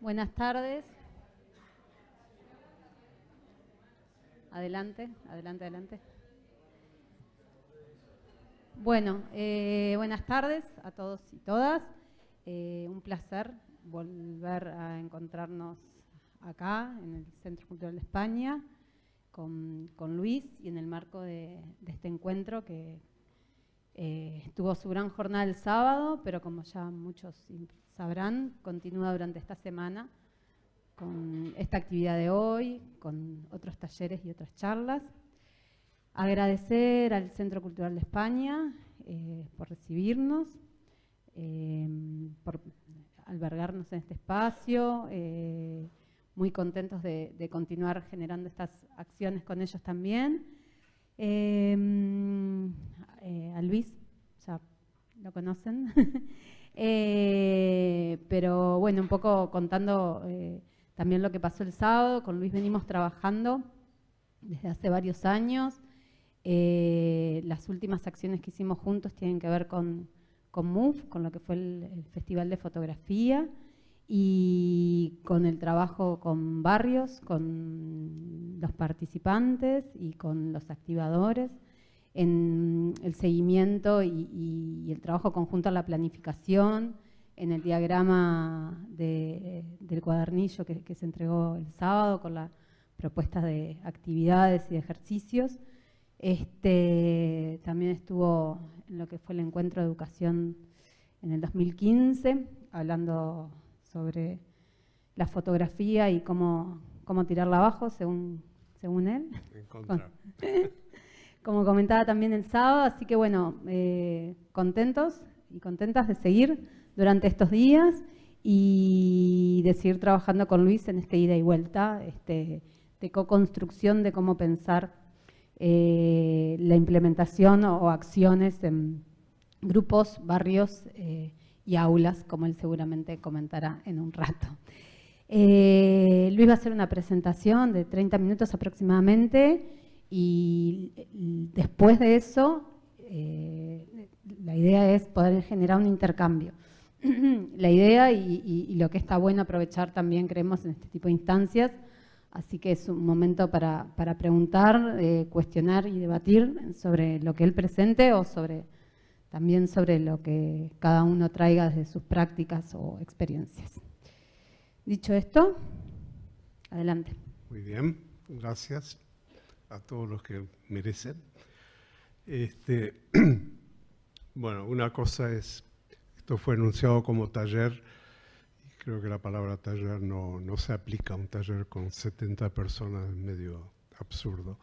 Buenas tardes. Adelante, adelante, adelante. Bueno, buenas tardes a todos y todas. Un placer volver a encontrarnos acá en el Centro Cultural de España con Luis y en el marco de este encuentro que tuvo su gran jornada el sábado, pero como ya muchos sabrán, continúa durante esta semana con esta actividad de hoy, con otros talleres y otras charlas. Agradecer al Centro Cultural de España por recibirnos, por albergarnos en este espacio, muy contentos de continuar generando estas acciones con ellos también. A Luis, ya lo conocen, pero bueno, un poco contando también lo que pasó el sábado. Con Luis venimos trabajando desde hace varios años. Las últimas acciones que hicimos juntos tienen que ver con MUF, con lo que fue el Festival de Fotografía, y con el trabajo con barrios, con los participantes y con los activadores, en el seguimiento y el trabajo conjunto a la planificación, en el diagrama del cuadernillo que se entregó el sábado con las propuestas de actividades y de ejercicios. También estuvo en lo que fue el encuentro de educación en el 2015, hablando sobre la fotografía y cómo tirarla abajo, según él. En contra. Como comentaba también el sábado, así que bueno, contentos y contentas de seguir durante estos días y de seguir trabajando con Luis en esta ida y vuelta, de co-construcción de cómo pensar la implementación o acciones en grupos, barrios y aulas, como él seguramente comentará en un rato. Luis va a hacer una presentación de 30 minutos aproximadamente y después de eso la idea es poder generar un intercambio. La idea y lo que está bueno aprovechar también, creemos, en este tipo de instancias. Así que es un momento para preguntar, cuestionar y debatir sobre lo que él presente o también sobre lo que cada uno traiga desde sus prácticas o experiencias. Dicho esto, adelante. Muy bien, gracias a todos los que merecen. Bueno, una cosa es, esto fue anunciado como taller. Creo que la palabra taller no se aplica a un taller con 70 personas, es medio absurdo.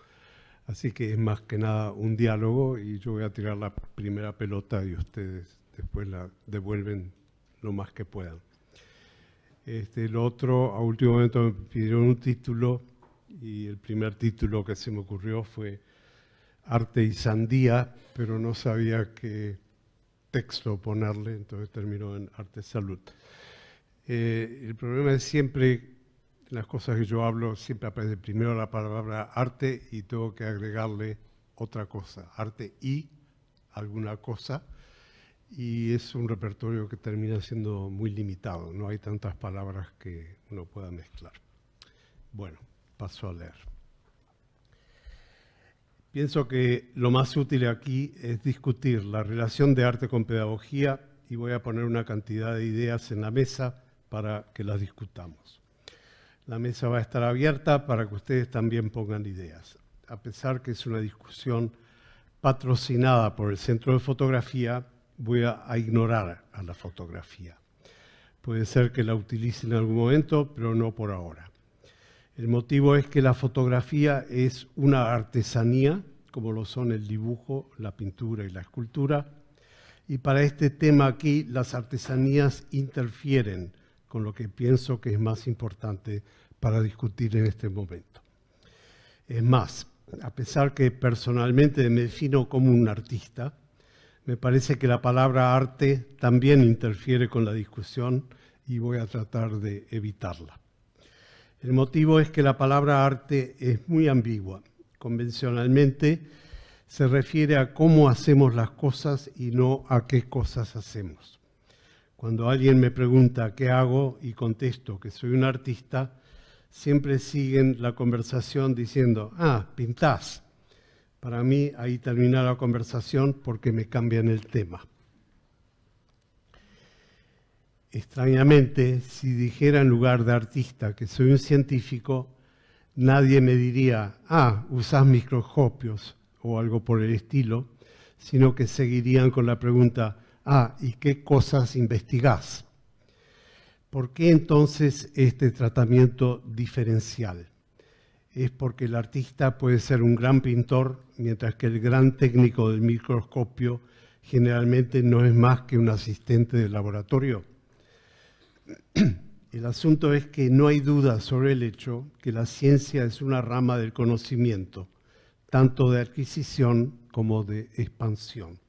Así que es más que nada un diálogo y yo voy a tirar la primera pelota y ustedes después la devuelven lo más que puedan. Lo otro, a último momento me pidieron un título y el primer título que se me ocurrió fue Arte y Sandía, pero no sabía qué texto ponerle, entonces terminó en Arte Salud. El problema es siempre, las cosas que yo hablo, siempre aparece primero la palabra arte y tengo que agregarle otra cosa, arte y alguna cosa, y es un repertorio que termina siendo muy limitado, no hay tantas palabras que uno pueda mezclar. Bueno, paso a leer. Pienso que lo más útil aquí es discutir la relación de arte con pedagogía y voy a poner una cantidad de ideas en la mesa para que las discutamos. La mesa va a estar abierta para que ustedes también pongan ideas. A pesar que es una discusión patrocinada por el Centro de Fotografía, voy a ignorar a la fotografía. Puede ser que la utilice en algún momento, pero no por ahora. El motivo es que la fotografía es una artesanía, como lo son el dibujo, la pintura y la escultura, y para este tema aquí las artesanías interfieren con lo que pienso que es más importante para discutir en este momento. Es más, a pesar que personalmente me defino como un artista, me parece que la palabra arte también interfiere con la discusión y voy a tratar de evitarla. El motivo es que la palabra arte es muy ambigua. Convencionalmente se refiere a cómo hacemos las cosas y no a qué cosas hacemos. Cuando alguien me pregunta qué hago y contesto que soy un artista, siempre siguen la conversación diciendo, pintás. Para mí ahí termina la conversación porque me cambian el tema. Extrañamente, si dijera en lugar de artista que soy un científico, nadie me diría, usás microscopios o algo por el estilo, sino que seguirían con la pregunta, ¿y qué cosas investigás? ¿Por qué entonces este tratamiento diferencial? Es porque el artista puede ser un gran pintor, mientras que el gran técnico del microscopio generalmente no es más que un asistente de laboratorio. El asunto es que no hay duda sobre el hecho que la ciencia es una rama del conocimiento, tanto de adquisición como de expansión.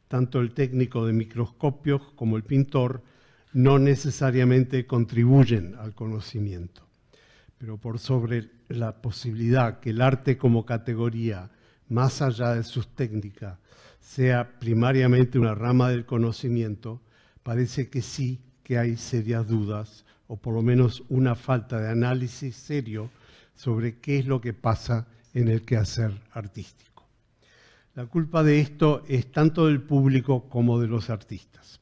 Tanto el técnico de microscopios como el pintor no necesariamente contribuyen al conocimiento, pero por sobre la posibilidad que el arte como categoría, más allá de sus técnicas, sea primariamente una rama del conocimiento, parece que sí que hay serias dudas, o por lo menos una falta de análisis serio sobre qué es lo que pasa en el quehacer artístico. La culpa de esto es tanto del público como de los artistas.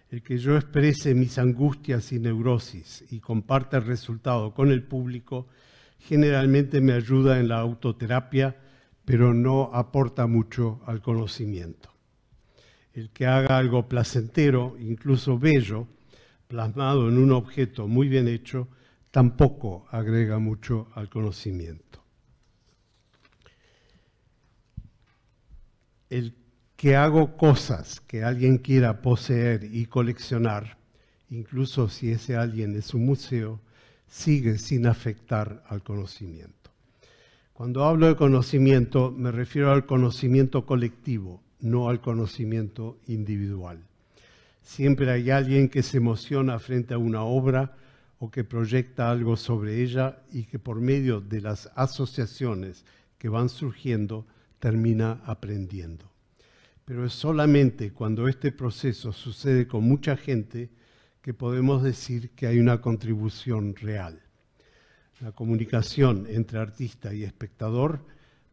El que yo exprese mis angustias y neurosis y comparta el resultado con el público generalmente me ayuda en la autoterapia, pero no aporta mucho al conocimiento. El que haga algo placentero, incluso bello, plasmado en un objeto muy bien hecho, tampoco agrega mucho al conocimiento. El que hago cosas que alguien quiera poseer y coleccionar, incluso si ese alguien es un museo, sigue sin afectar al conocimiento. Cuando hablo de conocimiento, me refiero al conocimiento colectivo, no al conocimiento individual. Siempre hay alguien que se emociona frente a una obra o que proyecta algo sobre ella y que por medio de las asociaciones que van surgiendo termina aprendiendo. Pero es solamente cuando este proceso sucede con mucha gente que podemos decir que hay una contribución real. La comunicación entre artista y espectador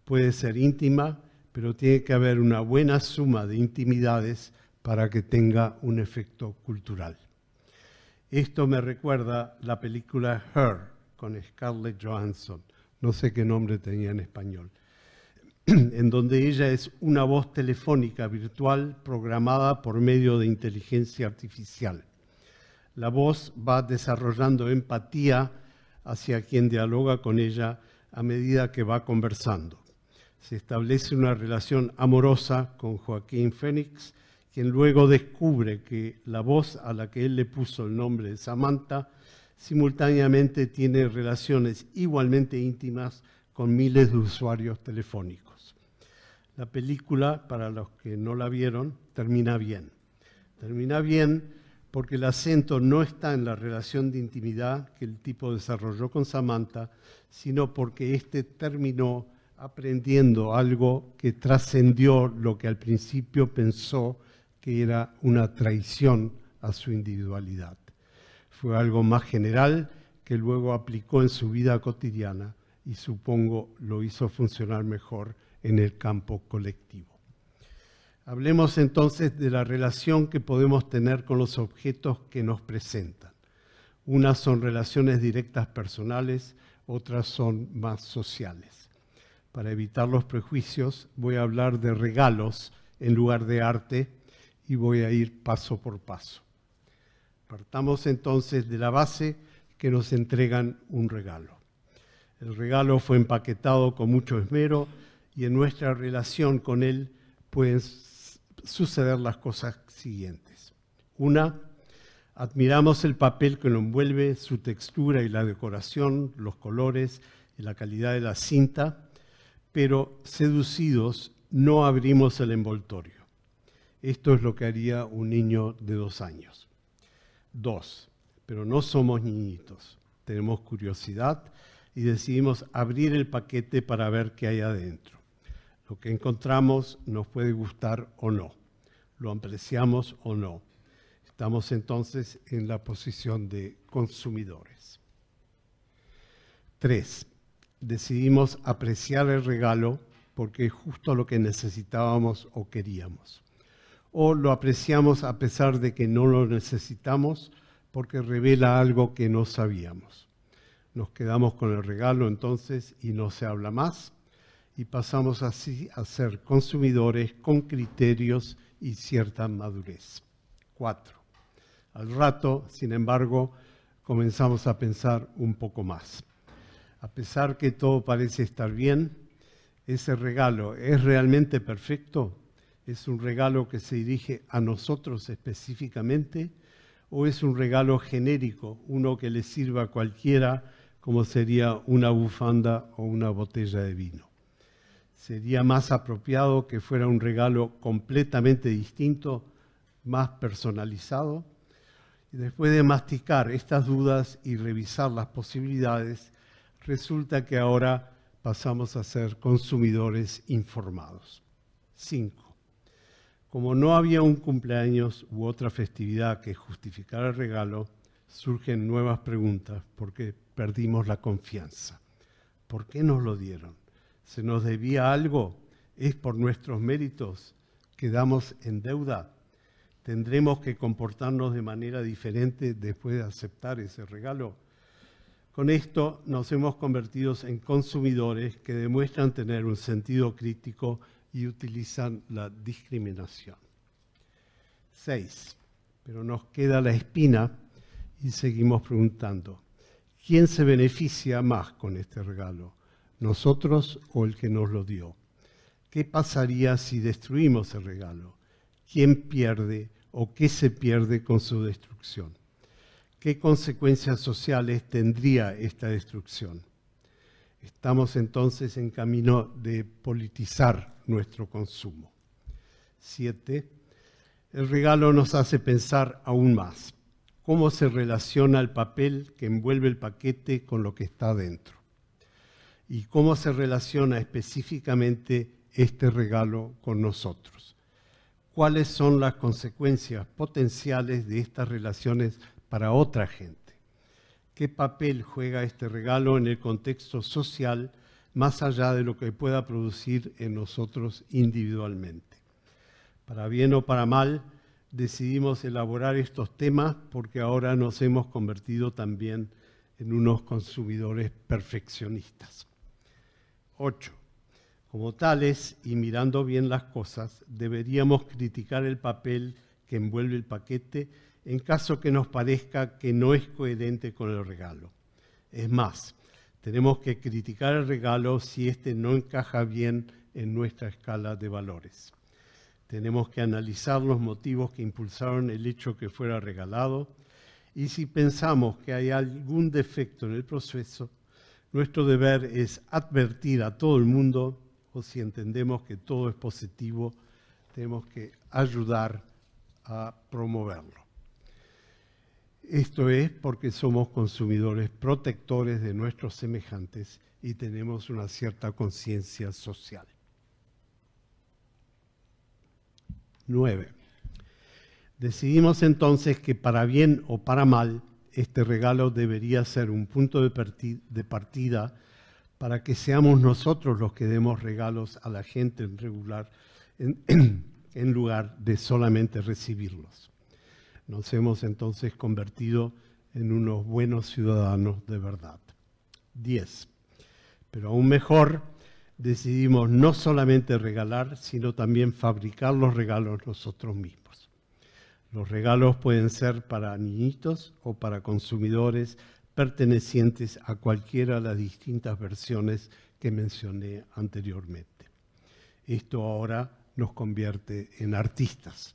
puede ser íntima, pero tiene que haber una buena suma de intimidades para que tenga un efecto cultural. Esto me recuerda la película Her, con Scarlett Johansson, no sé qué nombre tenía en español, en donde ella es una voz telefónica virtual programada por medio de inteligencia artificial. La voz va desarrollando empatía hacia quien dialoga con ella a medida que va conversando. Se establece una relación amorosa con Joaquín Phoenix, quien luego descubre que la voz a la que él le puso el nombre de Samantha simultáneamente tiene relaciones igualmente íntimas con miles de usuarios telefónicos. La película, para los que no la vieron, termina bien. Termina bien porque el acento no está en la relación de intimidad que el tipo desarrolló con Samantha, sino porque éste terminó aprendiendo algo que trascendió lo que al principio pensó que era una traición a su individualidad. Fue algo más general que luego aplicó en su vida cotidiana y supongo lo hizo funcionar mejor en el campo colectivo. Hablemos entonces de la relación que podemos tener con los objetos que nos presentan. Unas son relaciones directas personales, otras son más sociales. Para evitar los prejuicios, voy a hablar de regalos en lugar de arte y voy a ir paso por paso. Partamos entonces de la base que nos entregan un regalo. El regalo fue empaquetado con mucho esmero y en nuestra relación con él pueden suceder las cosas siguientes. Una, admiramos el papel que lo envuelve, su textura y la decoración, los colores y la calidad de la cinta, pero seducidos no abrimos el envoltorio. Esto es lo que haría un niño de 2 años. 2, pero no somos niñitos. Tenemos curiosidad y decidimos abrir el paquete para ver qué hay adentro. Lo que encontramos nos puede gustar o no. Lo apreciamos o no. Estamos entonces en la posición de consumidores. 3. Decidimos apreciar el regalo porque es justo lo que necesitábamos o queríamos. O lo apreciamos a pesar de que no lo necesitamos porque revela algo que no sabíamos. Nos quedamos con el regalo entonces y no se habla más y pasamos así a ser consumidores con criterios y cierta madurez. 4. Al rato, sin embargo, comenzamos a pensar un poco más. A pesar que todo parece estar bien, ¿ese regalo es realmente perfecto? ¿Es un regalo que se dirige a nosotros específicamente? ¿O es un regalo genérico, uno que le sirva a cualquiera, como sería una bufanda o una botella de vino? ¿Sería más apropiado que fuera un regalo completamente distinto, más personalizado? Y después de masticar estas dudas y revisar las posibilidades, resulta que ahora pasamos a ser consumidores informados. 5. Como no había un cumpleaños u otra festividad que justificara el regalo, surgen nuevas preguntas porque perdimos la confianza. ¿Por qué nos lo dieron? ¿Se nos debía algo? ¿Es por nuestros méritos? ¿Quedamos en deuda? ¿Tendremos que comportarnos de manera diferente después de aceptar ese regalo? Con esto nos hemos convertido en consumidores que demuestran tener un sentido crítico y utilizan la discriminación. 6. Pero nos queda la espina y seguimos preguntando, ¿quién se beneficia más con este regalo? ¿Nosotros o el que nos lo dio? ¿Qué pasaría si destruimos el regalo? ¿Quién pierde o qué se pierde con su destrucción? ¿Qué consecuencias sociales tendría esta destrucción? Estamos entonces en camino de politizar nuestro consumo. 7. El regalo nos hace pensar aún más. ¿Cómo se relaciona el papel que envuelve el paquete con lo que está dentro? ¿Y cómo se relaciona específicamente este regalo con nosotros? ¿Cuáles son las consecuencias potenciales de estas relaciones para otra gente? ¿Qué papel juega este regalo en el contexto social más allá de lo que pueda producir en nosotros individualmente? Para bien o para mal, decidimos elaborar estos temas porque ahora nos hemos convertido también en unos consumidores perfeccionistas. 8. Como tales, y mirando bien las cosas, deberíamos criticar el papel que envuelve el paquete en caso que nos parezca que no es coherente con el regalo. Es más, tenemos que criticar el regalo si éste no encaja bien en nuestra escala de valores. Tenemos que analizar los motivos que impulsaron el hecho que fuera regalado y si pensamos que hay algún defecto en el proceso, nuestro deber es advertir a todo el mundo o si entendemos que todo es positivo, tenemos que ayudar a promoverlo. Esto es porque somos consumidores protectores de nuestros semejantes y tenemos una cierta conciencia social. 9. Decidimos entonces que para bien o para mal, este regalo debería ser un punto de partida para que seamos nosotros los que demos regalos a la gente en lugar de solamente recibirlos. Nos hemos entonces convertido en unos buenos ciudadanos de verdad. 10. Pero aún mejor, decidimos no solamente regalar, sino también fabricar los regalos nosotros mismos. Los regalos pueden ser para niñitos o para consumidores pertenecientes a cualquiera de las distintas versiones que mencioné anteriormente. Esto ahora nos convierte en artistas.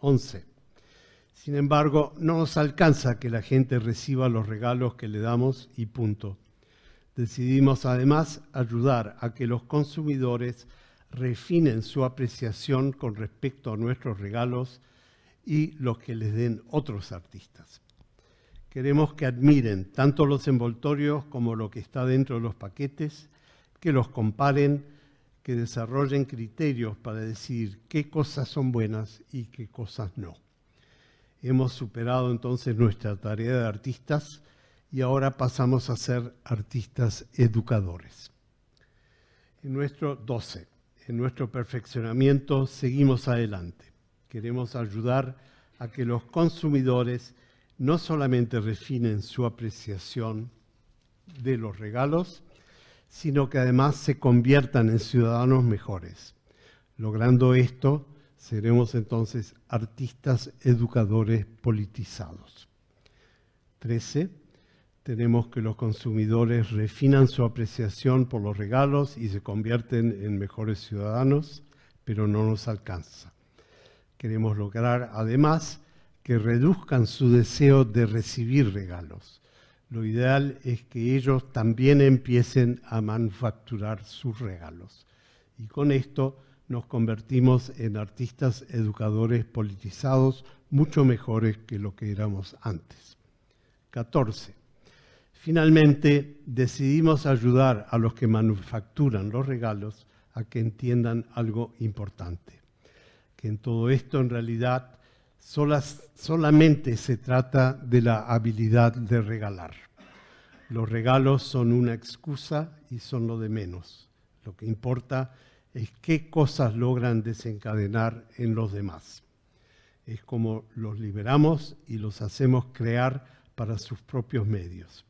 11. Sin embargo, no nos alcanza que la gente reciba los regalos que le damos y punto. Decidimos además ayudar a que los consumidores refinen su apreciación con respecto a nuestros regalos y los que les den otros artistas. Queremos que admiren tanto los envoltorios como lo que está dentro de los paquetes, que los comparen, que desarrollen criterios para decidir qué cosas son buenas y qué cosas no. Hemos superado entonces nuestra tarea de artistas y ahora pasamos a ser artistas educadores. En nuestro perfeccionamiento seguimos adelante. Queremos ayudar a que los consumidores no solamente refinen su apreciación de los regalos, sino que además se conviertan en ciudadanos mejores. Logrando esto, seremos entonces artistas educadores politizados. 13. Tenemos que los consumidores refinan su apreciación por los regalos y se convierten en mejores ciudadanos, pero no nos alcanza. Queremos lograr además que reduzcan su deseo de recibir regalos. Lo ideal es que ellos también empiecen a manufacturar sus regalos. Y con esto nos convertimos en artistas educadores politizados mucho mejores que lo que éramos antes. 14. Finalmente, decidimos ayudar a los que manufacturan los regalos a que entiendan algo importante, que en todo esto en realidad solamente se trata de la habilidad de regalar. Los regalos son una excusa y son lo de menos. Lo que importa es qué cosas logran desencadenar en los demás. Es como los liberamos y los hacemos crear por sus propios medios.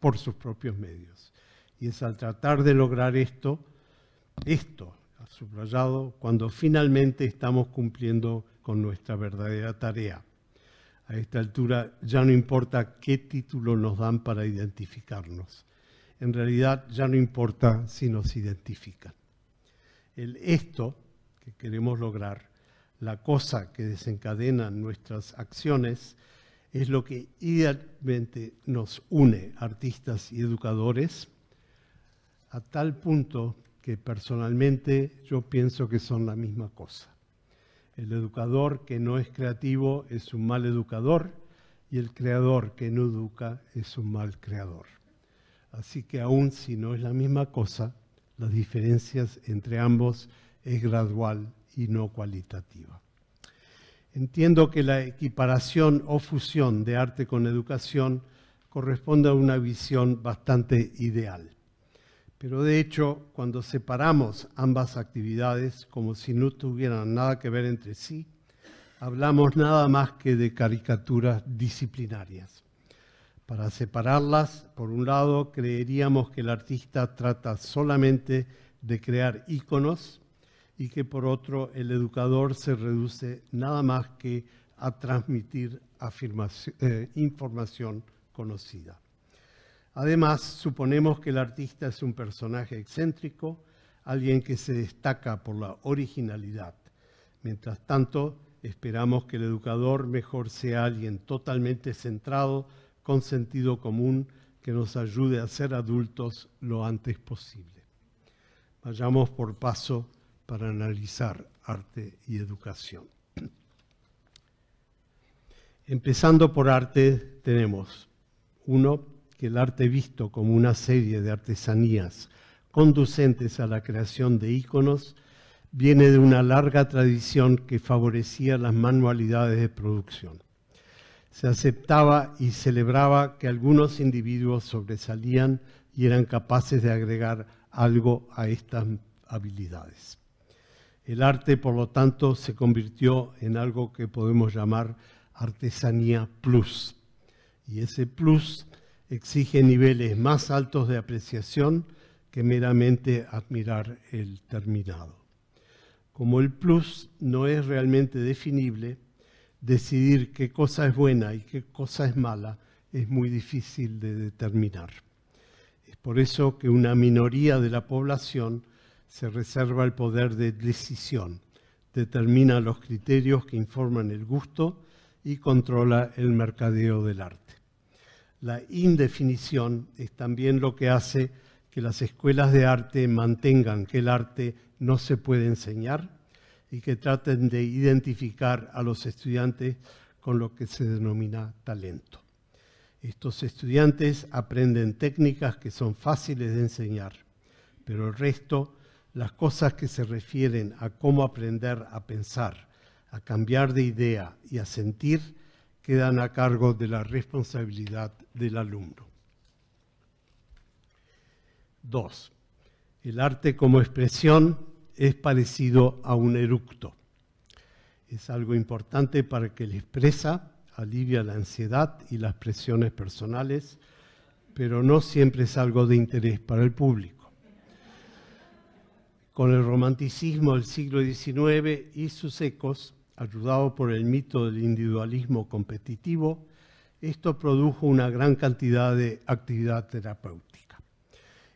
Y es al tratar de lograr esto, subrayado, cuando finalmente estamos cumpliendo con nuestra verdadera tarea. A esta altura ya no importa qué título nos dan para identificarnos. En realidad ya no importa si nos identifican. Esto que queremos lograr, la cosa que desencadena nuestras acciones, es lo que idealmente nos une, artistas y educadores, a tal punto que personalmente yo pienso que son la misma cosa. El educador que no es creativo es un mal educador y el creador que no educa es un mal creador. Así que aun si no es la misma cosa, las diferencias entre ambos es gradual y no cualitativa. Entiendo que la equiparación o fusión de arte con educación corresponde a una visión bastante ideal. Pero de hecho, cuando separamos ambas actividades como si no tuvieran nada que ver entre sí, hablamos nada más que de caricaturas disciplinarias. Para separarlas, por un lado, creeríamos que el artista trata solamente de crear íconos y que por otro, el educador se reduce nada más que a transmitir información conocida. Además, suponemos que el artista es un personaje excéntrico, alguien que se destaca por la originalidad. Mientras tanto, esperamos que el educador mejor sea alguien totalmente centrado, con sentido común, que nos ayude a ser adultos lo antes posible. Vayamos por paso para analizar arte y educación. Empezando por arte, tenemos que el arte visto como una serie de artesanías conducentes a la creación de íconos viene de una larga tradición que favorecía las manualidades de producción. Se aceptaba y celebraba que algunos individuos sobresalían y eran capaces de agregar algo a estas habilidades. El arte, por lo tanto, se convirtió en algo que podemos llamar artesanía plus. Y ese plus exige niveles más altos de apreciación que meramente admirar el terminado. Como el plus no es realmente definible, decidir qué cosa es buena y qué cosa es mala es muy difícil de determinar. Es por eso que una minoría de la población se reserva el poder de decisión, determina los criterios que informan el gusto y controla el mercadeo del arte. La indefinición es también lo que hace que las escuelas de arte mantengan que el arte no se puede enseñar y que traten de identificar a los estudiantes con lo que se denomina talento. Estos estudiantes aprenden técnicas que son fáciles de enseñar, pero el resto, las cosas que se refieren a cómo aprender a pensar, a cambiar de idea y a sentir, quedan a cargo de la responsabilidad del alumno. 2. El arte como expresión es parecido a un eructo. Es algo importante para que el expresa, alivia la ansiedad y las presiones personales, pero no siempre es algo de interés para el público. Con el romanticismo del siglo XIX y sus ecos, ayudado por el mito del individualismo competitivo, esto produjo una gran cantidad de actividad terapéutica.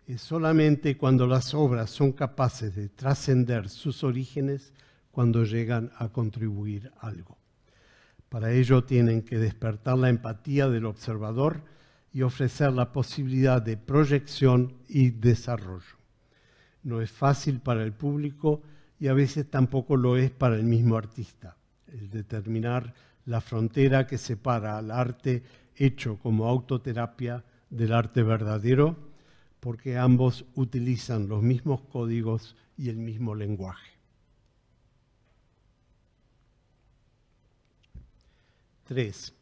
Es solamente cuando las obras son capaces de trascender sus orígenes cuando llegan a contribuir algo. Para ello tienen que despertar la empatía del observador y ofrecer la posibilidad de proyección y desarrollo. No es fácil para el público y a veces tampoco lo es para el mismo artista. El determinar la frontera que separa al arte hecho como autoterapia del arte verdadero, porque ambos utilizan los mismos códigos y el mismo lenguaje. 3.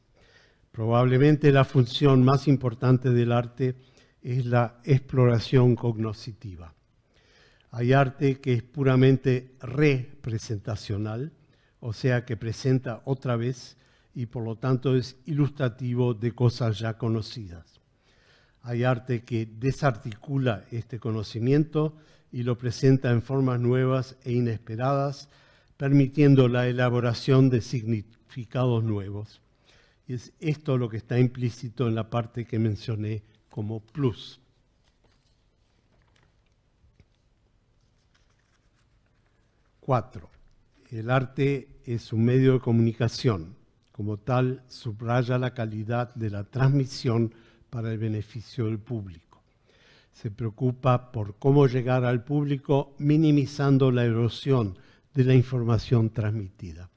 Probablemente la función más importante del arte es la exploración cognoscitiva. Hay arte que es puramente representacional, o sea que presenta otra vez y por lo tanto es ilustrativo de cosas ya conocidas. Hay arte que desarticula este conocimiento y lo presenta en formas nuevas e inesperadas, permitiendo la elaboración de significados nuevos. Y es esto lo que está implícito en la parte que mencioné como plus. 4. El arte es un medio de comunicación. Como tal, subraya la calidad de la transmisión para el beneficio del público. Se preocupa por cómo llegar al público minimizando la erosión de la información transmitida.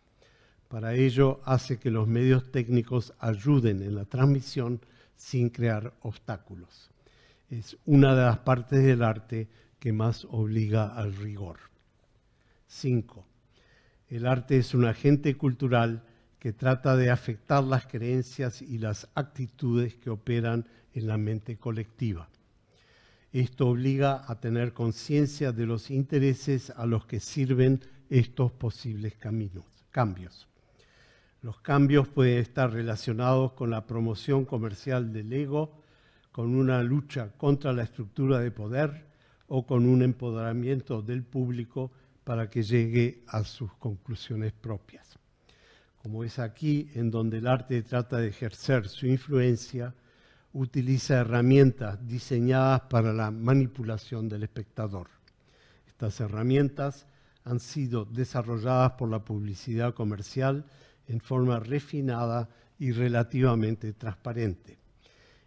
Para ello, hace que los medios técnicos ayuden en la transmisión sin crear obstáculos. Es una de las partes del arte que más obliga al rigor. 5. El arte es un agente cultural que trata de afectar las creencias y las actitudes que operan en la mente colectiva. Esto obliga a tener conciencia de los intereses a los que sirven estos posibles cambios. Los cambios pueden estar relacionados con la promoción comercial del ego, con una lucha contra la estructura de poder o con un empoderamiento del público para que llegue a sus conclusiones propias. Como es aquí en donde el arte trata de ejercer su influencia, utiliza herramientas diseñadas para la manipulación del espectador. Estas herramientas han sido desarrolladas por la publicidad comercial en forma refinada y relativamente transparente.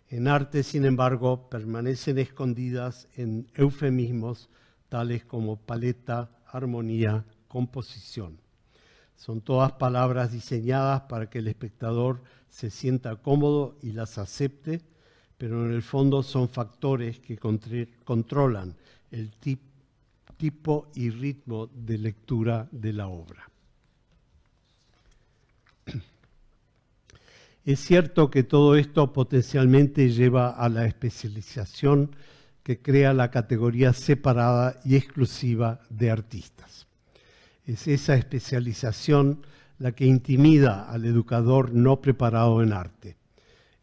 En arte, sin embargo, permanecen escondidas en eufemismos tales como paleta, armonía, composición. Son todas palabras diseñadas para que el espectador se sienta cómodo y las acepte, pero en el fondo son factores que controlan el tipo y ritmo de lectura de la obra. Es cierto que todo esto potencialmente lleva a la especialización que crea la categoría separada y exclusiva de artistas. Es esa especialización la que intimida al educador no preparado en arte.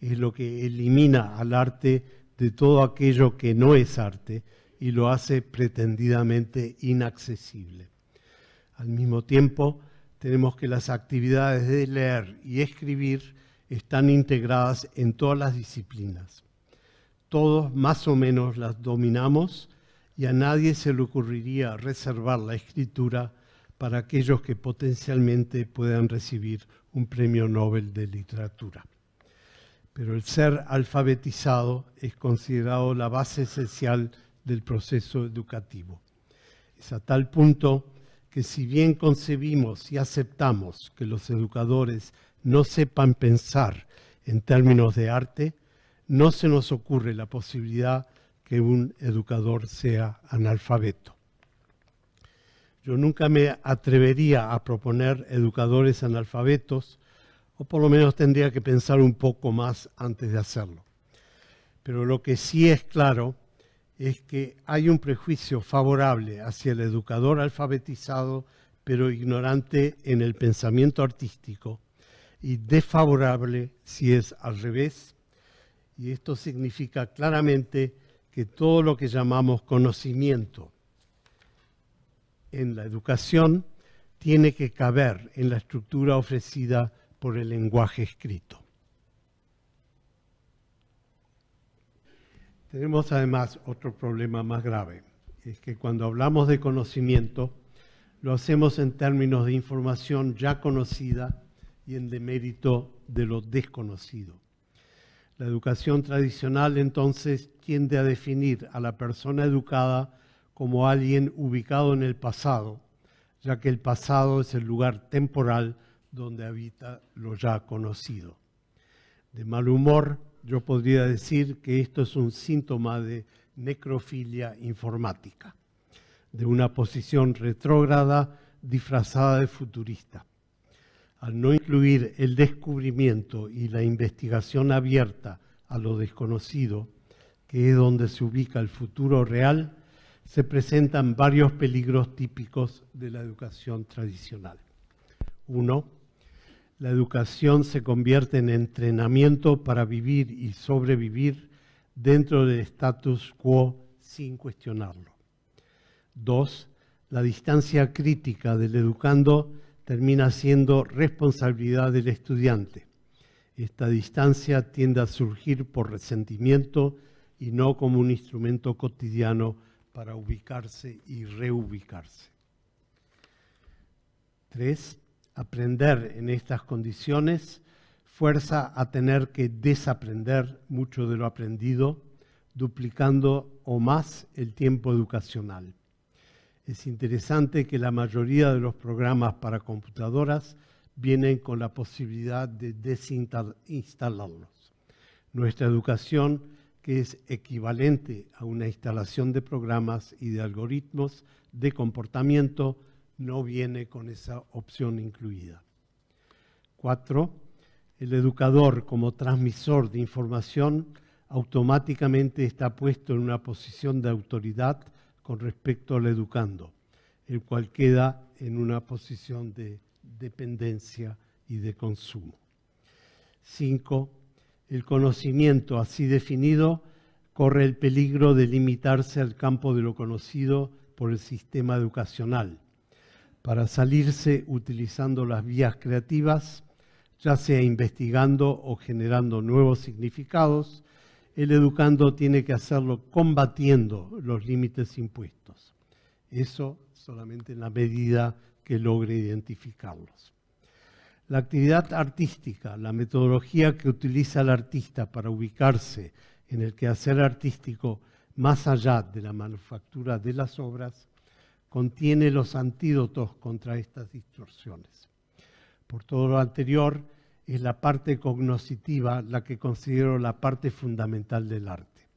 Es lo que elimina al arte de todo aquello que no es arte y lo hace pretendidamente inaccesible. Al mismo tiempo, tenemos que las actividades de leer y escribir están integradas en todas las disciplinas. Todos más o menos las dominamos y a nadie se le ocurriría reservar la escritura para aquellos que potencialmente puedan recibir un premio Nobel de literatura. Pero el ser alfabetizado es considerado la base esencial del proceso educativo. Es a tal punto que si bien concebimos y aceptamos que los educadores no sepan pensar en términos de arte, no se nos ocurre la posibilidad que un educador sea analfabeto. Yo nunca me atrevería a proponer educadores analfabetos o por lo menos tendría que pensar un poco más antes de hacerlo. Pero lo que sí es claro es que hay un prejuicio favorable hacia el educador alfabetizado, pero ignorante en el pensamiento artístico, y desfavorable si es al revés. Y esto significa claramente que todo lo que llamamos conocimiento en la educación tiene que caber en la estructura ofrecida por el lenguaje escrito. Tenemos además otro problema más grave, es que cuando hablamos de conocimiento, lo hacemos en términos de información ya conocida y en demérito de lo desconocido. La educación tradicional, entonces, tiende a definir a la persona educada como alguien ubicado en el pasado, ya que el pasado es el lugar temporal donde habita lo ya conocido. De mal humor, yo podría decir que esto es un síntoma de necrofilia informática, de una posición retrógrada disfrazada de futurista. Al no incluir el descubrimiento y la investigación abierta a lo desconocido, que es donde se ubica el futuro real, se presentan varios peligros típicos de la educación tradicional. 1. La educación se convierte en entrenamiento para vivir y sobrevivir dentro del status quo sin cuestionarlo. 2. La distancia crítica del educando termina siendo responsabilidad del estudiante. Esta distancia tiende a surgir por resentimiento y no como un instrumento cotidiano para ubicarse y reubicarse. 3. Aprender en estas condiciones fuerza a tener que desaprender mucho de lo aprendido, duplicando o más el tiempo educacional. Es interesante que la mayoría de los programas para computadoras vienen con la posibilidad de desinstalarlos. Nuestra educación, que es equivalente a una instalación de programas y de algoritmos de comportamiento, no viene con esa opción incluida. 4. El educador, como transmisor de información, automáticamente está puesto en una posición de autoridad con respecto al educando, el cual queda en una posición de dependencia y de consumo. 5. El conocimiento así definido corre el peligro de limitarse al campo de lo conocido por el sistema educacional, para salirse utilizando las vías creativas, ya sea investigando o generando nuevos significados. El educando tiene que hacerlo combatiendo los límites impuestos. Eso solamente en la medida que logre identificarlos. La actividad artística, la metodología que utiliza el artista para ubicarse en el quehacer artístico más allá de la manufactura de las obras, contiene los antídotos contra estas distorsiones. Por todo lo anterior, es la parte cognoscitiva la que considero la parte fundamental del arte.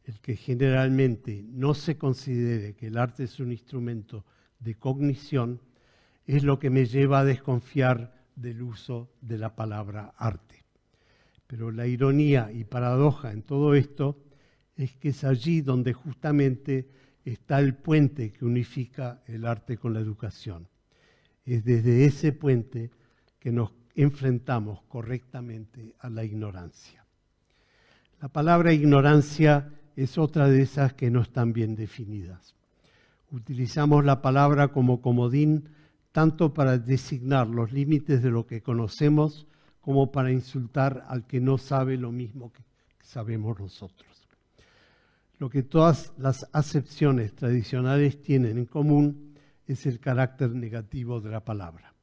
El que generalmente no se considere que el arte es un instrumento de cognición es lo que me lleva a desconfiar del uso de la palabra arte. Pero la ironía y paradoja en todo esto es que es allí donde justamente está el puente que unifica el arte con la educación. Es desde ese puente que nos enfrentamos correctamente a la ignorancia. La palabra ignorancia es otra de esas que no están bien definidas. Utilizamos la palabra como comodín tanto para designar los límites de lo que conocemos como para insultar al que no sabe lo mismo que sabemos nosotros. Lo que todas las acepciones tradicionales tienen en común es el carácter negativo de la palabra.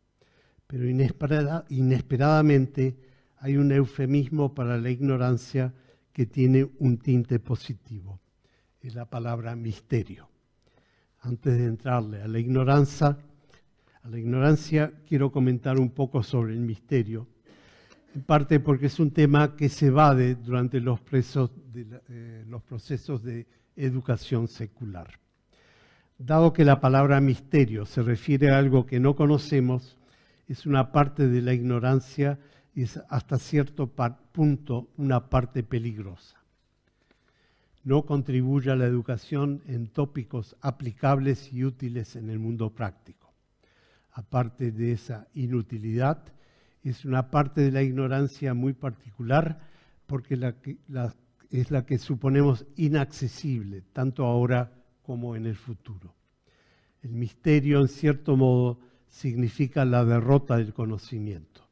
Pero inesperadamente hay un eufemismo para la ignorancia que tiene un tinte positivo. Es la palabra misterio. Antes de entrarle a la ignorancia, quiero comentar un poco sobre el misterio, en parte porque es un tema que se evade durante los procesos de educación secular. Dado que la palabra misterio se refiere a algo que no conocemos, es una parte de la ignorancia es hasta cierto punto una parte peligrosa. No contribuye a la educación en tópicos aplicables y útiles en el mundo práctico. Aparte de esa inutilidad, es una parte de la ignorancia muy particular porque es la que suponemos inaccesible, tanto ahora como en el futuro. El misterio, en cierto modo, significa la derrota del conocimiento.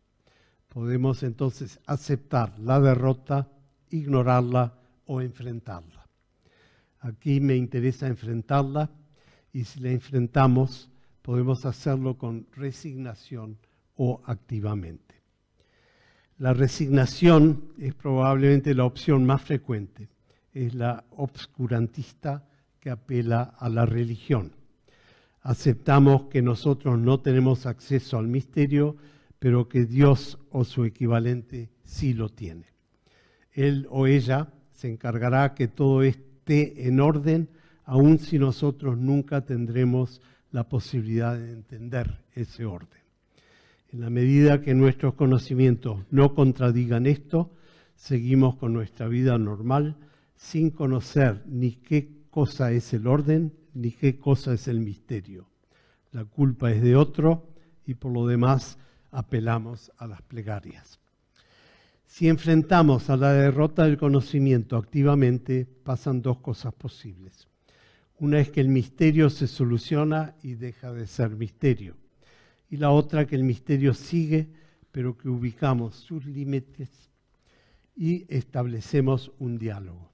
Podemos entonces aceptar la derrota, ignorarla o enfrentarla. Aquí me interesa enfrentarla y si la enfrentamos podemos hacerlo con resignación o activamente. La resignación es probablemente la opción más frecuente. Es la obscurantista que apela a la religión. Aceptamos que nosotros no tenemos acceso al misterio, pero que Dios o su equivalente sí lo tiene. Él o ella se encargará que todo esté en orden, aun si nosotros nunca tendremos la posibilidad de entender ese orden. En la medida que nuestros conocimientos no contradigan esto, seguimos con nuestra vida normal sin conocer ni qué cosa es el orden ni qué cosa es el misterio. La culpa es de otro y por lo demás apelamos a las plegarias. Si enfrentamos a la derrota del conocimiento activamente, pasan dos cosas posibles. Una es que el misterio se soluciona y deja de ser misterio. Y la otra que el misterio sigue, pero que ubicamos sus límites y establecemos un diálogo.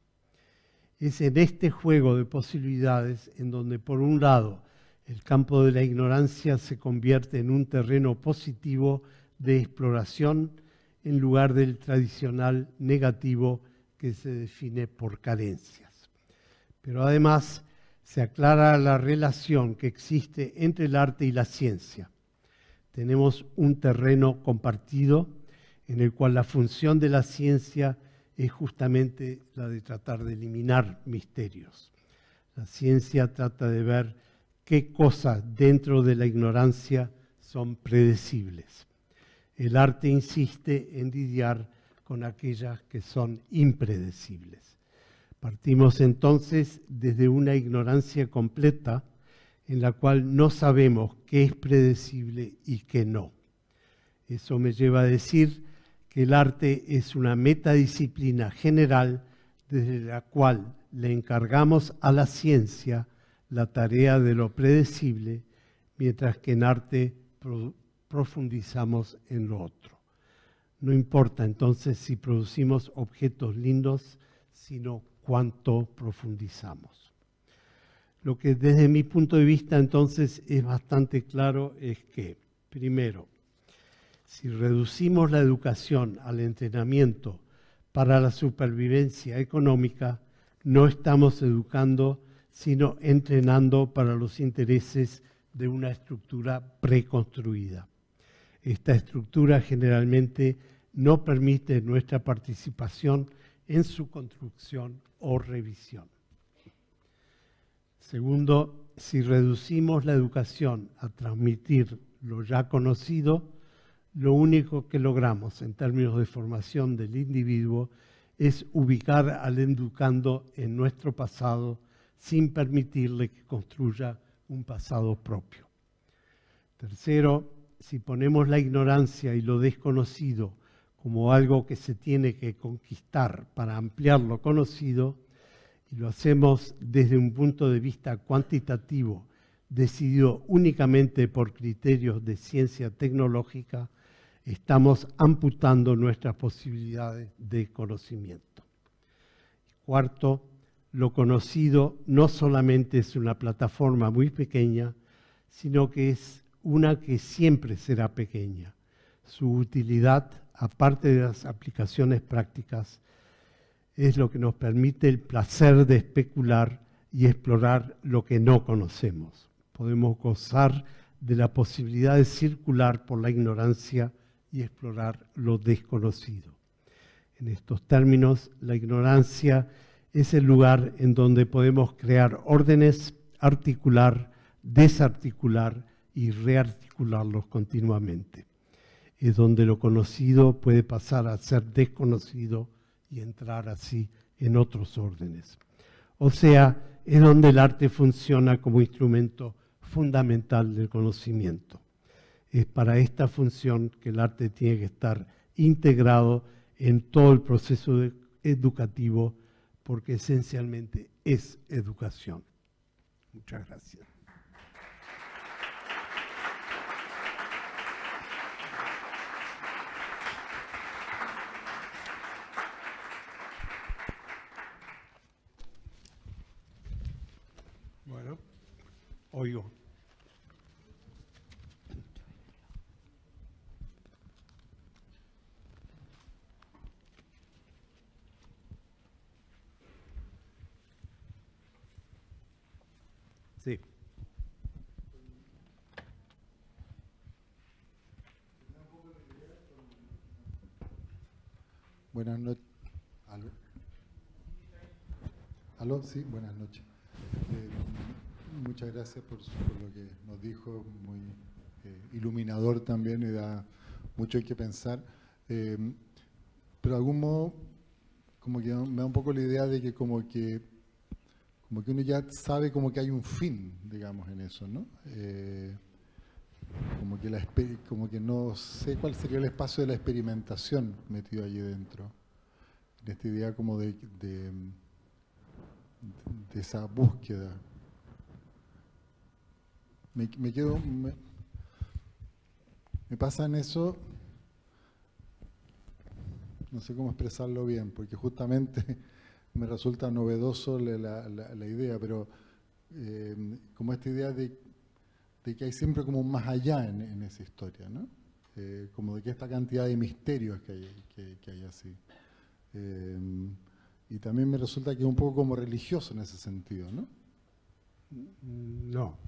Es en este juego de posibilidades en donde, por un lado, el campo de la ignorancia se convierte en un terreno positivo de exploración en lugar del tradicional negativo que se define por carencias. Pero además se aclara la relación que existe entre el arte y la ciencia. Tenemos un terreno compartido en el cual la función de la ciencia es justamente la de tratar de eliminar misterios. La ciencia trata de ver qué cosas dentro de la ignorancia son predecibles. El arte insiste en lidiar con aquellas que son impredecibles. Partimos entonces desde una ignorancia completa en la cual no sabemos qué es predecible y qué no. Eso me lleva a decir que el arte es una metadisciplina general desde la cual le encargamos a la ciencia la tarea de lo predecible, mientras que en arte profundizamos en lo otro. No importa entonces si producimos objetos lindos, sino cuánto profundizamos. Lo que desde mi punto de vista entonces es bastante claro es que, primero, si reducimos la educación al entrenamiento para la supervivencia económica, no estamos educando, sino entrenando para los intereses de una estructura preconstruida. Esta estructura generalmente no permite nuestra participación en su construcción o revisión. Segundo, si reducimos la educación a transmitir lo ya conocido, lo único que logramos en términos de formación del individuo es ubicar al educando en nuestro pasado sin permitirle que construya un pasado propio. Tercero, si ponemos la ignorancia y lo desconocido como algo que se tiene que conquistar para ampliar lo conocido, y lo hacemos desde un punto de vista cuantitativo, decidido únicamente por criterios de ciencia tecnológica, estamos amputando nuestras posibilidades de conocimiento. Cuarto, lo conocido no solamente es una plataforma muy pequeña, sino que es una que siempre será pequeña. Su utilidad, aparte de las aplicaciones prácticas, es lo que nos permite el placer de especular y explorar lo que no conocemos. Podemos gozar de la posibilidad de circular por la ignorancia y explorar lo desconocido. En estos términos, la ignorancia es el lugar en donde podemos crear órdenes, articular, desarticular y rearticularlos continuamente. es donde lo conocido puede pasar a ser desconocido y entrar así en otros órdenes. O sea, es donde el arte funciona como instrumento fundamental del conocimiento. Es para esta función que el arte tiene que estar integrado en todo el proceso educativo, porque esencialmente es educación. Muchas gracias. Bueno, oigo. Sí. Buenas noches. ¿Aló? ¿Aló? Sí, buenas noches. Muchas gracias por lo que nos dijo, muy iluminador también y da mucho que pensar. Pero de algún modo, como que me da un poco la idea de que como que uno ya sabe como que hay un fin, digamos, en eso, ¿no? Como que no sé cuál sería el espacio de la experimentación metido allí dentro, en esta idea como de esa búsqueda. Me pasa en eso, no sé cómo expresarlo bien, porque justamente me resulta novedoso la idea, pero como esta idea de que hay siempre como un más allá en esa historia, ¿no? Como de que esta cantidad de misterios que hay así. Y también me resulta que es un poco como religioso en ese sentido, ¿no? No.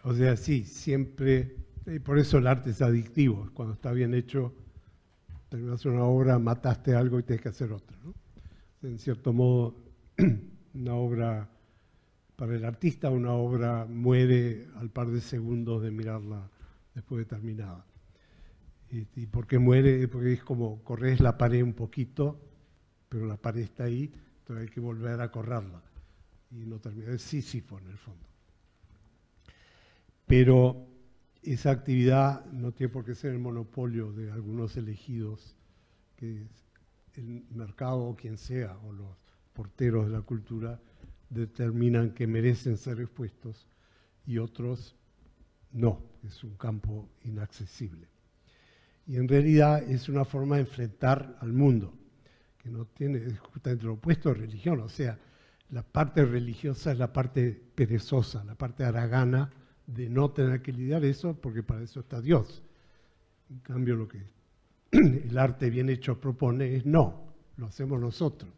O sea, sí, siempre, y por eso el arte es adictivo. Cuando está bien hecho, terminas una obra, mataste algo y tienes que hacer otra, ¿no? En cierto modo, una obra, para el artista, una obra muere al par de segundos de mirarla después de terminada. ¿Y por qué muere? Porque es como corres la pared un poquito, pero la pared está ahí, entonces hay que volver a correrla. Y no termina, es Sísifo en el fondo. Pero esa actividad no tiene por qué ser el monopolio de algunos elegidos, que el mercado o quien sea, o los porteros de la cultura, determinan que merecen ser expuestos y otros no, es un campo inaccesible. Y en realidad es una forma de enfrentar al mundo, que no tiene, es justamente lo opuesto a religión, o sea, la parte religiosa es la parte perezosa, la parte haragana de no tener que lidiar eso, porque para eso está Dios. En cambio, lo que el arte bien hecho propone es no, lo hacemos nosotros.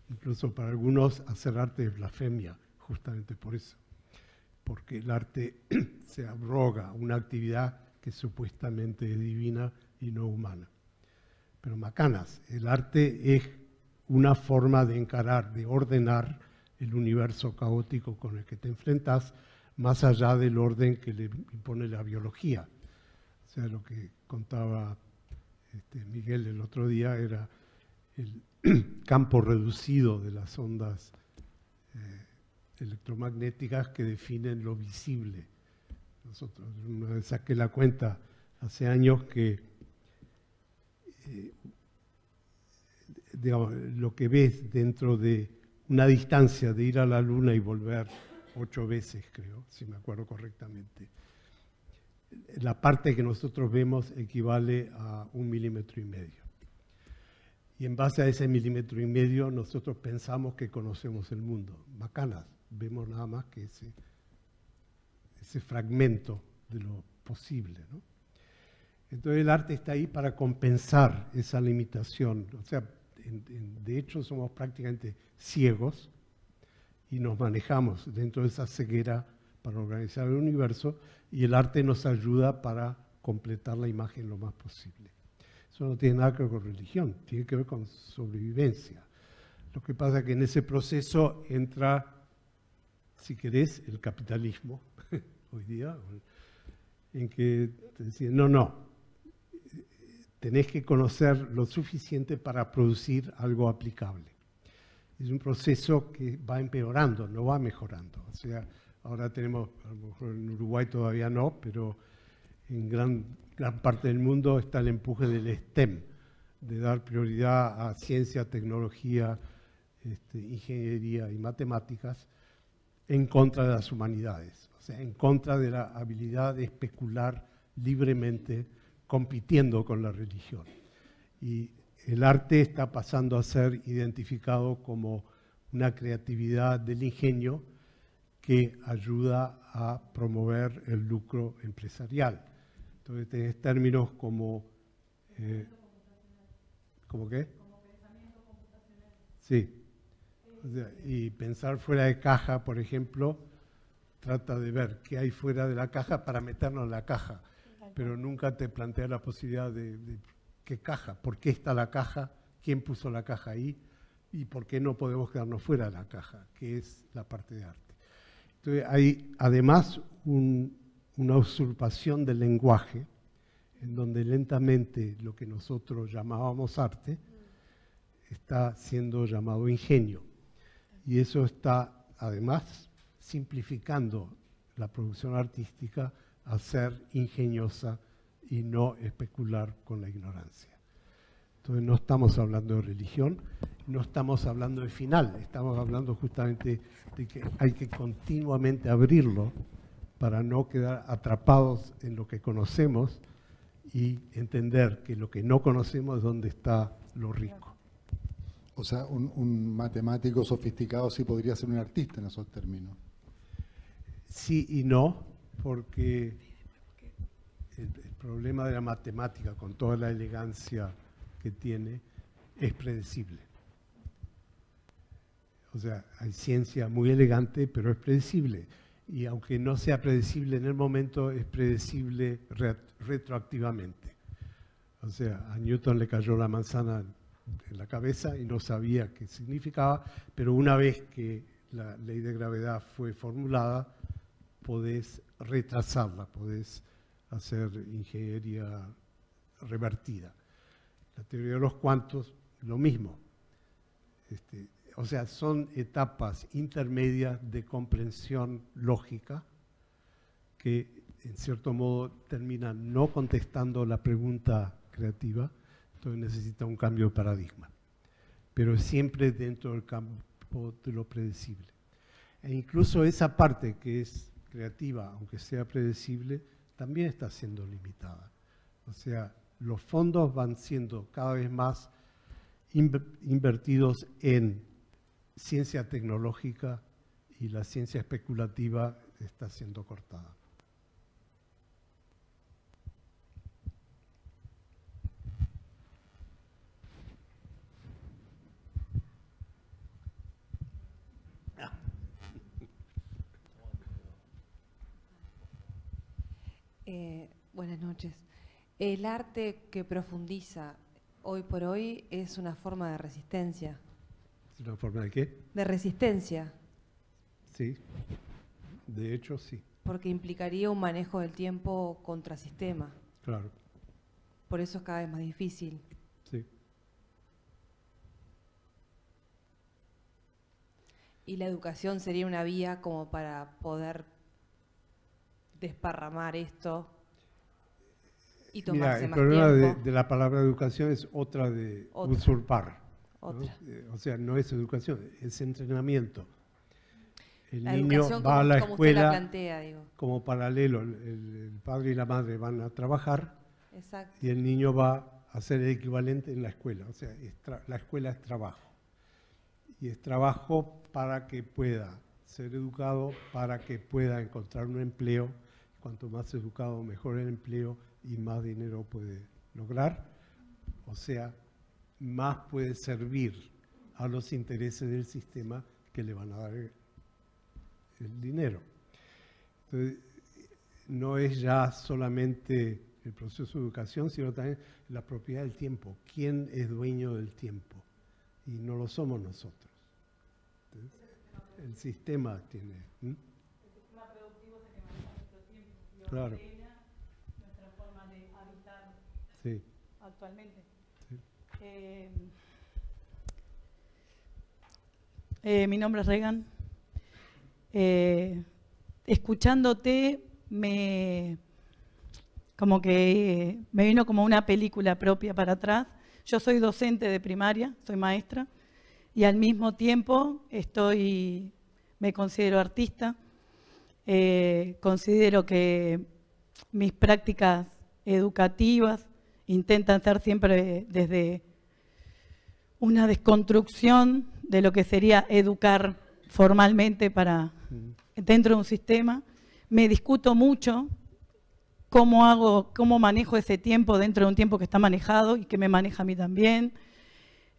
Incluso para algunos hacer arte es blasfemia, justamente por eso. Porque el arte se abroga una actividad que supuestamente es divina y no humana. Pero macanas, el arte es una forma de encarar, de ordenar el universo caótico con el que te enfrentas, más allá del orden que le impone la biología. O sea, lo que contaba Miguel el otro día era el campo reducido de las ondas electromagnéticas que definen lo visible. Nosotros, una vez saqué la cuenta hace años que digamos, lo que ves dentro de una distancia de ir a la Luna y volver 8 veces, creo, si me acuerdo correctamente, la parte que nosotros vemos equivale a 1,5 milímetros. Y en base a ese 1,5 milímetros nosotros pensamos que conocemos el mundo. Bacanas, vemos nada más que ese fragmento de lo posible, ¿no? Entonces el arte está ahí para compensar esa limitación. O sea, de hecho somos prácticamente ciegos y nos manejamos dentro de esa ceguera para organizar el universo, y el arte nos ayuda para completar la imagen lo más posible. Eso no tiene nada que ver con religión, tiene que ver con sobrevivencia. Lo que pasa es que en ese proceso entra, si querés, el capitalismo hoy día, en que te decían, no, tenés que conocer lo suficiente para producir algo aplicable. Es un proceso que va empeorando, no va mejorando. O sea, ahora tenemos, a lo mejor en Uruguay todavía no, pero en gran parte del mundo está el empuje del STEM, de dar prioridad a ciencia, tecnología, ingeniería y matemáticas en contra de las humanidades, o sea, en contra de la habilidad de especular libremente compitiendo con la religión. Y el arte está pasando a ser identificado como una creatividad del ingenio que ayuda a promover el lucro empresarial. Entonces tenés términos como... ¿Cómo qué? Como pensamiento computacional. Sí. O sea, y pensar fuera de caja, por ejemplo, trata de ver qué hay fuera de la caja para meternos en la caja, pero nunca te plantea la posibilidad de qué caja, por qué está la caja, quién puso la caja ahí y por qué no podemos quedarnos fuera de la caja, que es la parte de arte. Entonces hay además una usurpación del lenguaje, en donde lentamente lo que nosotros llamábamos arte está siendo llamado ingenio. Y eso está además simplificando la producción artística a ser ingeniosa y no especular con la ignorancia. Entonces no estamos hablando de religión, no estamos hablando de final, estamos hablando justamente de que hay que continuamente abrirlo para no quedar atrapados en lo que conocemos y entender que lo que no conocemos es donde está lo rico. O sea, un matemático sofisticado sí podría ser un artista en esos términos. Sí y no, porque el problema de la matemática, con toda la elegancia que tiene, es predecible. O sea, hay ciencia muy elegante, pero es predecible. Y aunque no sea predecible en el momento, es predecible retroactivamente. O sea, a Newton le cayó la manzana en la cabeza y no sabía qué significaba, pero una vez que la ley de gravedad fue formulada, podés retrasarla, podés hacer ingeniería revertida. La teoría de los cuantos, lo mismo. O sea, son etapas intermedias de comprensión lógica que, en cierto modo, terminan no contestando la pregunta creativa, entonces necesita un cambio de paradigma, pero siempre dentro del campo de lo predecible. E incluso esa parte que es creativa, aunque sea predecible, también está siendo limitada. O sea, los fondos van siendo cada vez más invertidos en ciencia tecnológica y la ciencia especulativa está siendo cortada. Buenas noches. El arte que profundiza hoy por hoy es una forma de resistencia. ¿Es una forma de qué? De resistencia. Sí, de hecho sí. Porque implicaría un manejo del tiempo contrasistema. Claro. Por eso es cada vez más difícil. Sí. Y la educación sería una vía como para poder desparramar esto y tomarse más tiempo. El problema de la palabra educación es otra de usurpar. Otra. ¿no? O sea, no es educación, es entrenamiento. El La niño educación va a la como usted la escuela plantea, digo. como paralelo. El padre y la madre van a trabajar. Exacto. Y el niño va a hacer el equivalente en la escuela. O sea, la escuela es trabajo. Y es trabajo para que pueda ser educado, para que pueda encontrar un empleo. Cuanto más educado, mejor el empleo y más dinero puede lograr. O sea, más puede servir a los intereses del sistema que le van a dar el dinero. Entonces, no es ya solamente el proceso de educación, sino también la propiedad del tiempo. ¿Quién es dueño del tiempo? Y no lo somos nosotros. Entonces, el sistema tiene... El sistema productivo es el que maneja nuestro tiempo. Claro, Sí. Actualmente. Sí. Mi nombre es Regan. Escuchándote, como que me vino como una película propia para atrás. Yo soy docente de primaria, soy maestra, y al mismo tiempo me considero artista. Considero que mis prácticas educativas intentan ser siempre desde una desconstrucción de lo que sería educar formalmente dentro de un sistema. Me discuto mucho cómo manejo ese tiempo dentro de un tiempo que está manejado y que me maneja a mí también.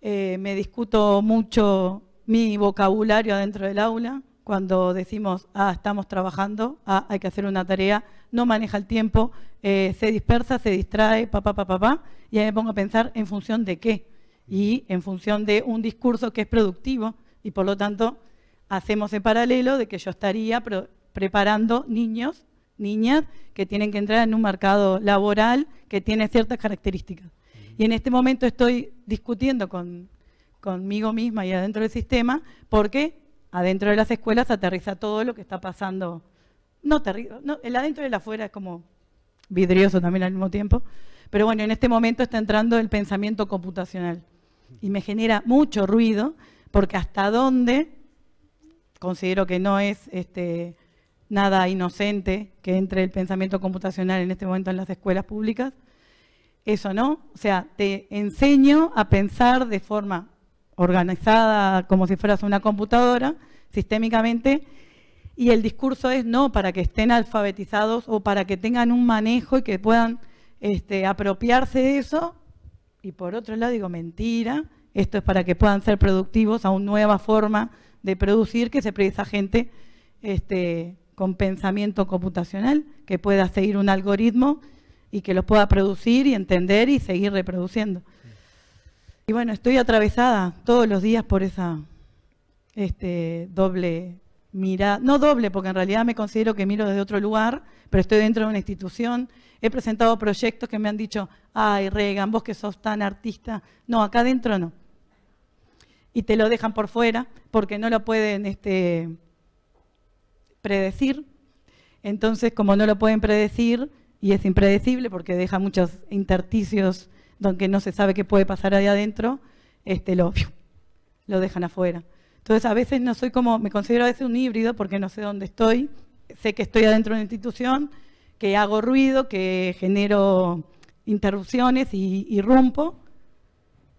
Me discuto mucho mi vocabulario adentro del aula. Cuando decimos, estamos trabajando, hay que hacer una tarea, no maneja el tiempo, se dispersa, se distrae, y ahí me pongo a pensar en función de qué. Y en función de un discurso que es productivo, y por lo tanto hacemos en paralelo de que yo estaría preparando niños, niñas, que tienen que entrar en un mercado laboral que tiene ciertas características. Y en este momento estoy discutiendo conmigo misma y adentro del sistema, porque adentro de las escuelas aterriza todo lo que está pasando. El adentro y el afuera es como vidrioso también al mismo tiempo. Pero bueno, en este momento está entrando el pensamiento computacional. Y me genera mucho ruido, porque hasta dónde, considero que no es nada inocente que entre el pensamiento computacional en este momento en las escuelas públicas. Eso no, o sea, te enseño a pensar de forma organizada, como si fueras una computadora, sistémicamente, y el discurso es no para que estén alfabetizados o para que tengan un manejo y que puedan apropiarse de eso. Y por otro lado digo, mentira, esto es para que puedan ser productivos a una nueva forma de producir, que se precisa gente con pensamiento computacional, que pueda seguir un algoritmo y que los pueda producir y entender y seguir reproduciendo. Y bueno, estoy atravesada todos los días por esa doble mirada, no doble, porque en realidad me considero que miro desde otro lugar, pero estoy dentro de una institución. He presentado proyectos que me han dicho, ay, Regan, vos que sos tan artista. No, acá adentro no. Y te lo dejan por fuera, porque no lo pueden predecir. Entonces, como no lo pueden predecir, y es impredecible porque deja muchos intersticios donde no se sabe qué puede pasar ahí adentro, lo dejan afuera. Entonces, a veces no soy me considero a veces un híbrido porque no sé dónde estoy. Sé que estoy adentro de una institución, que hago ruido, que genero interrupciones y irrumpo,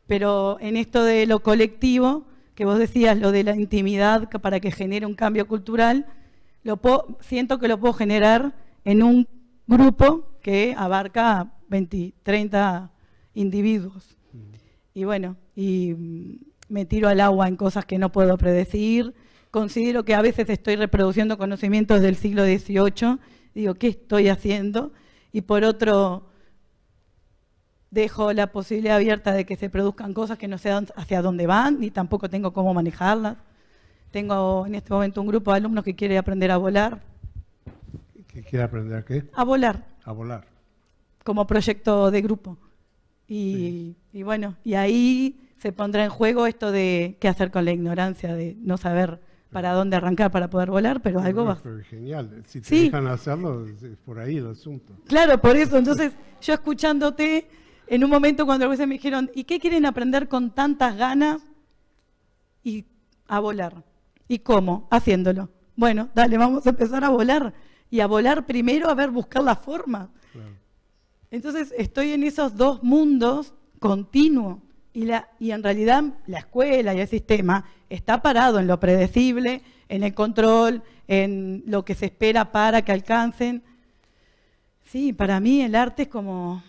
pero en esto de lo colectivo, que vos decías, lo de la intimidad para que genere un cambio cultural, siento que lo puedo generar en un grupo que abarca 20, 30 individuos. Y bueno, me tiro al agua en cosas que no puedo predecir. Considero que a veces estoy reproduciendo conocimientos del siglo XVIII. Digo, ¿qué estoy haciendo? Y por otro, dejo la posibilidad abierta de que se produzcan cosas que no sé hacia dónde van, ni tampoco tengo cómo manejarlas. Tengo en este momento un grupo de alumnos que quiere aprender a volar. ¿Que quiere aprender a qué? A volar. A volar. Como proyecto de grupo. Y bueno, y ahí se pondrá en juego esto de qué hacer con la ignorancia, de no saber para dónde arrancar para poder volar, pero algo va. Pero genial, si te Sí. dejan hacerlo, es por ahí el asunto. Claro, por eso. Entonces, yo escuchándote, en un momento cuando a veces me dijeron, ¿y qué quieren aprender con tantas ganas? Y a volar. ¿Y cómo? Haciéndolo. Bueno, dale, vamos a empezar a volar. Y a volar primero, buscar la forma. Claro. Entonces, estoy en esos dos mundos continuos. Y en realidad la escuela y el sistema está parado en lo predecible, en el control, en lo que se espera para que alcancen. Sí, para mí el arte es como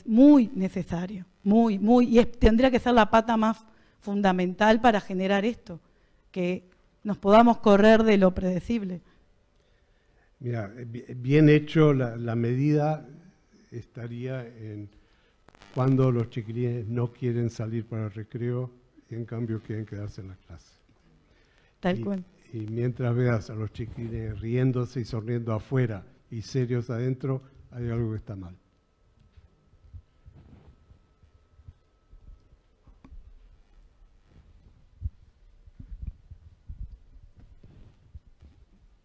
muy necesario, y tendría que ser la pata más fundamental para generar esto, que nos podamos correr de lo predecible. Mira, bien hecho, la medida estaría en cuando los chiquilines no quieren salir para el recreo y en cambio quieren quedarse en la clase. Tal cual. Y mientras veas a los chiquilines riéndose y sonriendo afuera y serios adentro, hay algo que está mal.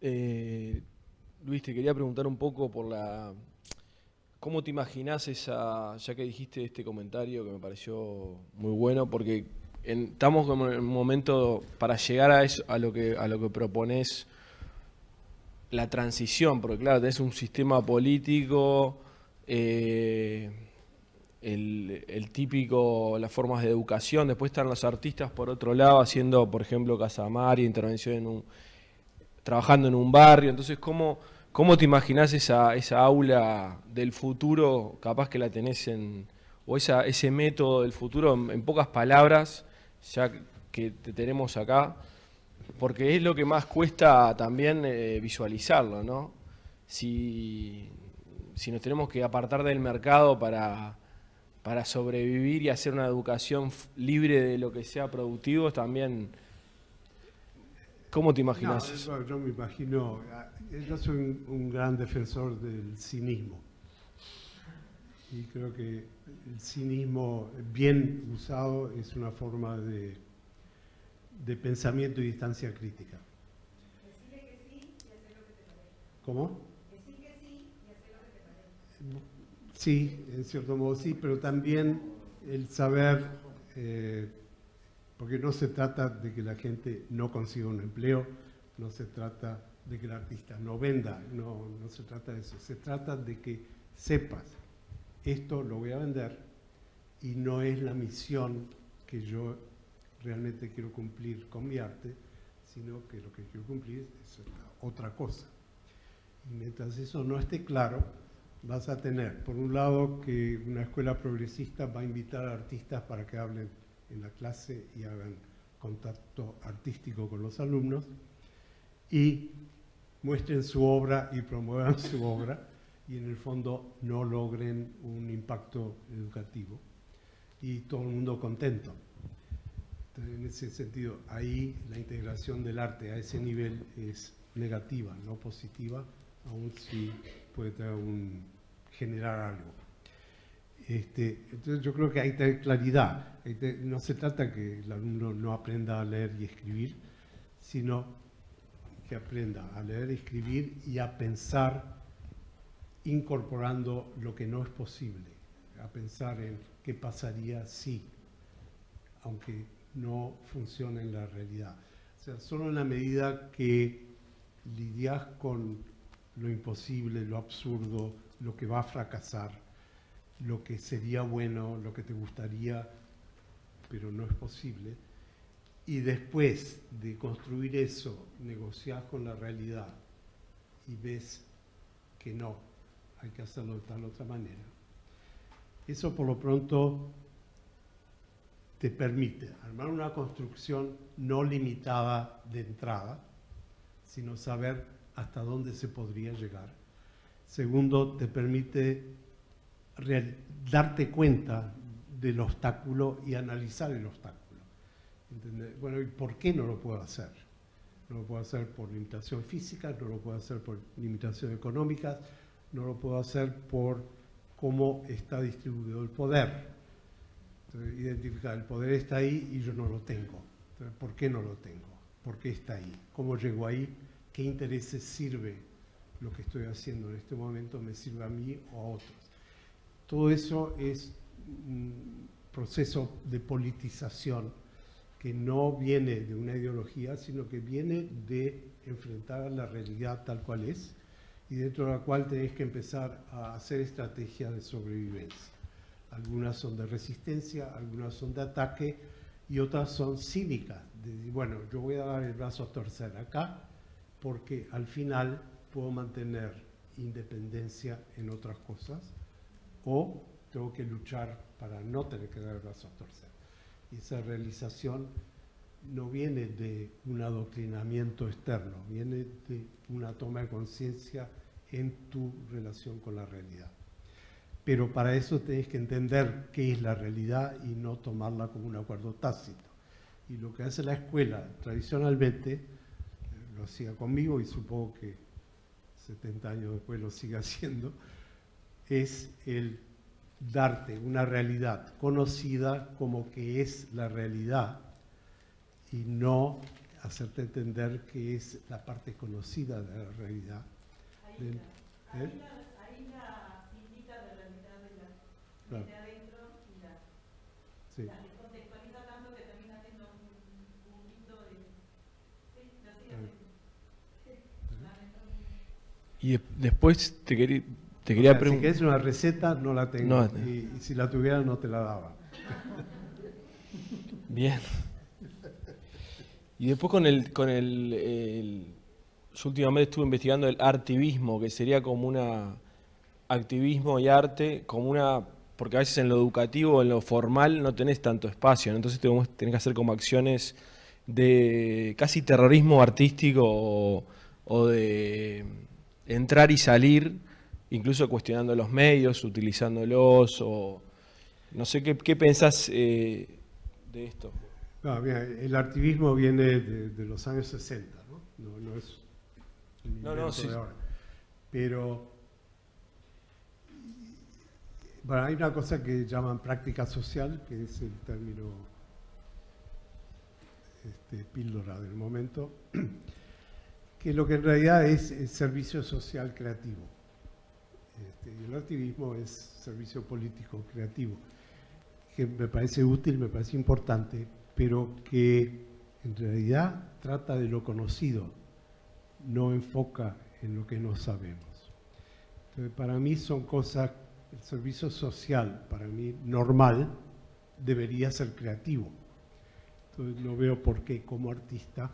Luis, te quería preguntar un poco por ¿cómo te imaginás ya que dijiste este comentario que me pareció muy bueno, porque estamos como en un momento para llegar a eso, a lo que proponés, la transición, porque claro, tenés un sistema político, el típico, las formas de educación, después están los artistas por otro lado haciendo, por ejemplo, Casamaria, intervención trabajando en un barrio. Entonces, ¿cómo te imaginás esa aula del futuro, capaz que la tenés o ese método del futuro, en pocas palabras, ya que te tenemos acá? Porque es lo que más cuesta también visualizarlo, ¿no? Si nos tenemos que apartar del mercado para sobrevivir y hacer una educación libre de lo que sea productivo, también, ¿cómo te imaginas eso? Yo me imagino, yo soy un gran defensor del cinismo. Y creo que el cinismo bien usado es una forma de pensamiento y distancia crítica. Decirle que sí y hacer lo que te parece. ¿Cómo? Decir que sí y hacer lo que te parece. Sí, en cierto modo sí, pero también el saber, porque no se trata de que la gente no consiga un empleo, no se trata de que el artista no venda, no se trata de eso, se trata de que sepas, esto lo voy a vender y no es la misión que yo realmente quiero cumplir con mi arte, sino que lo que quiero cumplir es otra cosa. Y mientras eso no esté claro, vas a tener, por un lado, que una escuela progresista va a invitar a artistas para que hablen en la clase y hagan contacto artístico con los alumnos y muestren su obra y promuevan su obra y en el fondo no logren un impacto educativo y todo el mundo contento. Entonces, en ese sentido, ahí la integración del arte a ese nivel es negativa, no positiva, aun si puede generar algo. Entonces yo creo que hay que tener claridad. No se trata que el alumno no aprenda a leer y escribir, sino que aprenda a leer, escribir y a pensar incorporando lo que no es posible, a pensar en qué pasaría si, aunque no funciona en la realidad. O sea, solo en la medida que lidias con lo imposible, lo absurdo, lo que va a fracasar, lo que sería bueno, lo que te gustaría, pero no es posible, y después de construir eso, negociás con la realidad y ves que no, hay que hacerlo de tal otra manera. Eso por lo pronto te permite armar una construcción no limitada de entrada, sino saber hasta dónde se podría llegar. Segundo, te permite darte cuenta del obstáculo y analizar el obstáculo. ¿Entendés? Bueno, ¿y por qué no lo puedo hacer? No lo puedo hacer por limitación física, no lo puedo hacer por limitaciones económicas, no lo puedo hacer por cómo está distribuido el poder. Entonces, identificar, el poder está ahí y yo no lo tengo. Entonces, ¿por qué no lo tengo? ¿Por qué está ahí? ¿Cómo llego ahí? ¿Qué intereses sirve lo que estoy haciendo en este momento? ¿Me sirve a mí o a otros? Todo eso es un proceso de politización que no viene de una ideología, sino que viene de enfrentar a la realidad tal cual es y dentro de la cual tenés que empezar a hacer estrategias de sobrevivencia. Algunas son de resistencia, algunas son de ataque y otras son cínicas. Bueno, yo voy a dar el brazo a torcer acá porque al final puedo mantener independencia en otras cosas o tengo que luchar para no tener que dar el brazo a torcer. Y esa realización no viene de un adoctrinamiento externo, viene de una toma de conciencia en tu relación con la realidad. Pero para eso tenés que entender qué es la realidad y no tomarla como un acuerdo tácito. Y lo que hace la escuela tradicionalmente, lo hacía conmigo y supongo que 70 años después lo sigue haciendo, es el darte una realidad conocida como que es la realidad y no hacerte entender que es la parte conocida de la realidad. Ahí la cintita de realidad de la de adentro y la Sí. contextualiza tanto que termina siendo un puntito de... Y después te quería Si preguntar. querés una receta, no la tengo. No. Y si la tuviera, no te la daba. Bien. Y después yo últimamente estuve investigando el artivismo, que sería como una activismo y arte, como una, porque a veces en lo educativo, en lo formal, no tenés tanto espacio, ¿no? Entonces tenés que hacer como acciones de casi terrorismo artístico o de entrar y salir, incluso cuestionando los medios, utilizándolos, o no sé qué pensás de esto. No, mira, el artivismo viene de los años 60, ¿no? No es un invento sí. de ahora. Pero bueno, hay una cosa que llaman práctica social, que es el término píldora del momento, que lo que en realidad es servicio social creativo. Y el activismo es servicio político creativo, que me parece útil, me parece importante, pero que en realidad trata de lo conocido, no enfoca en lo que no sabemos. Entonces, para mí son cosas, el servicio social, para mí normal, debería ser creativo. Entonces no veo por qué como artista,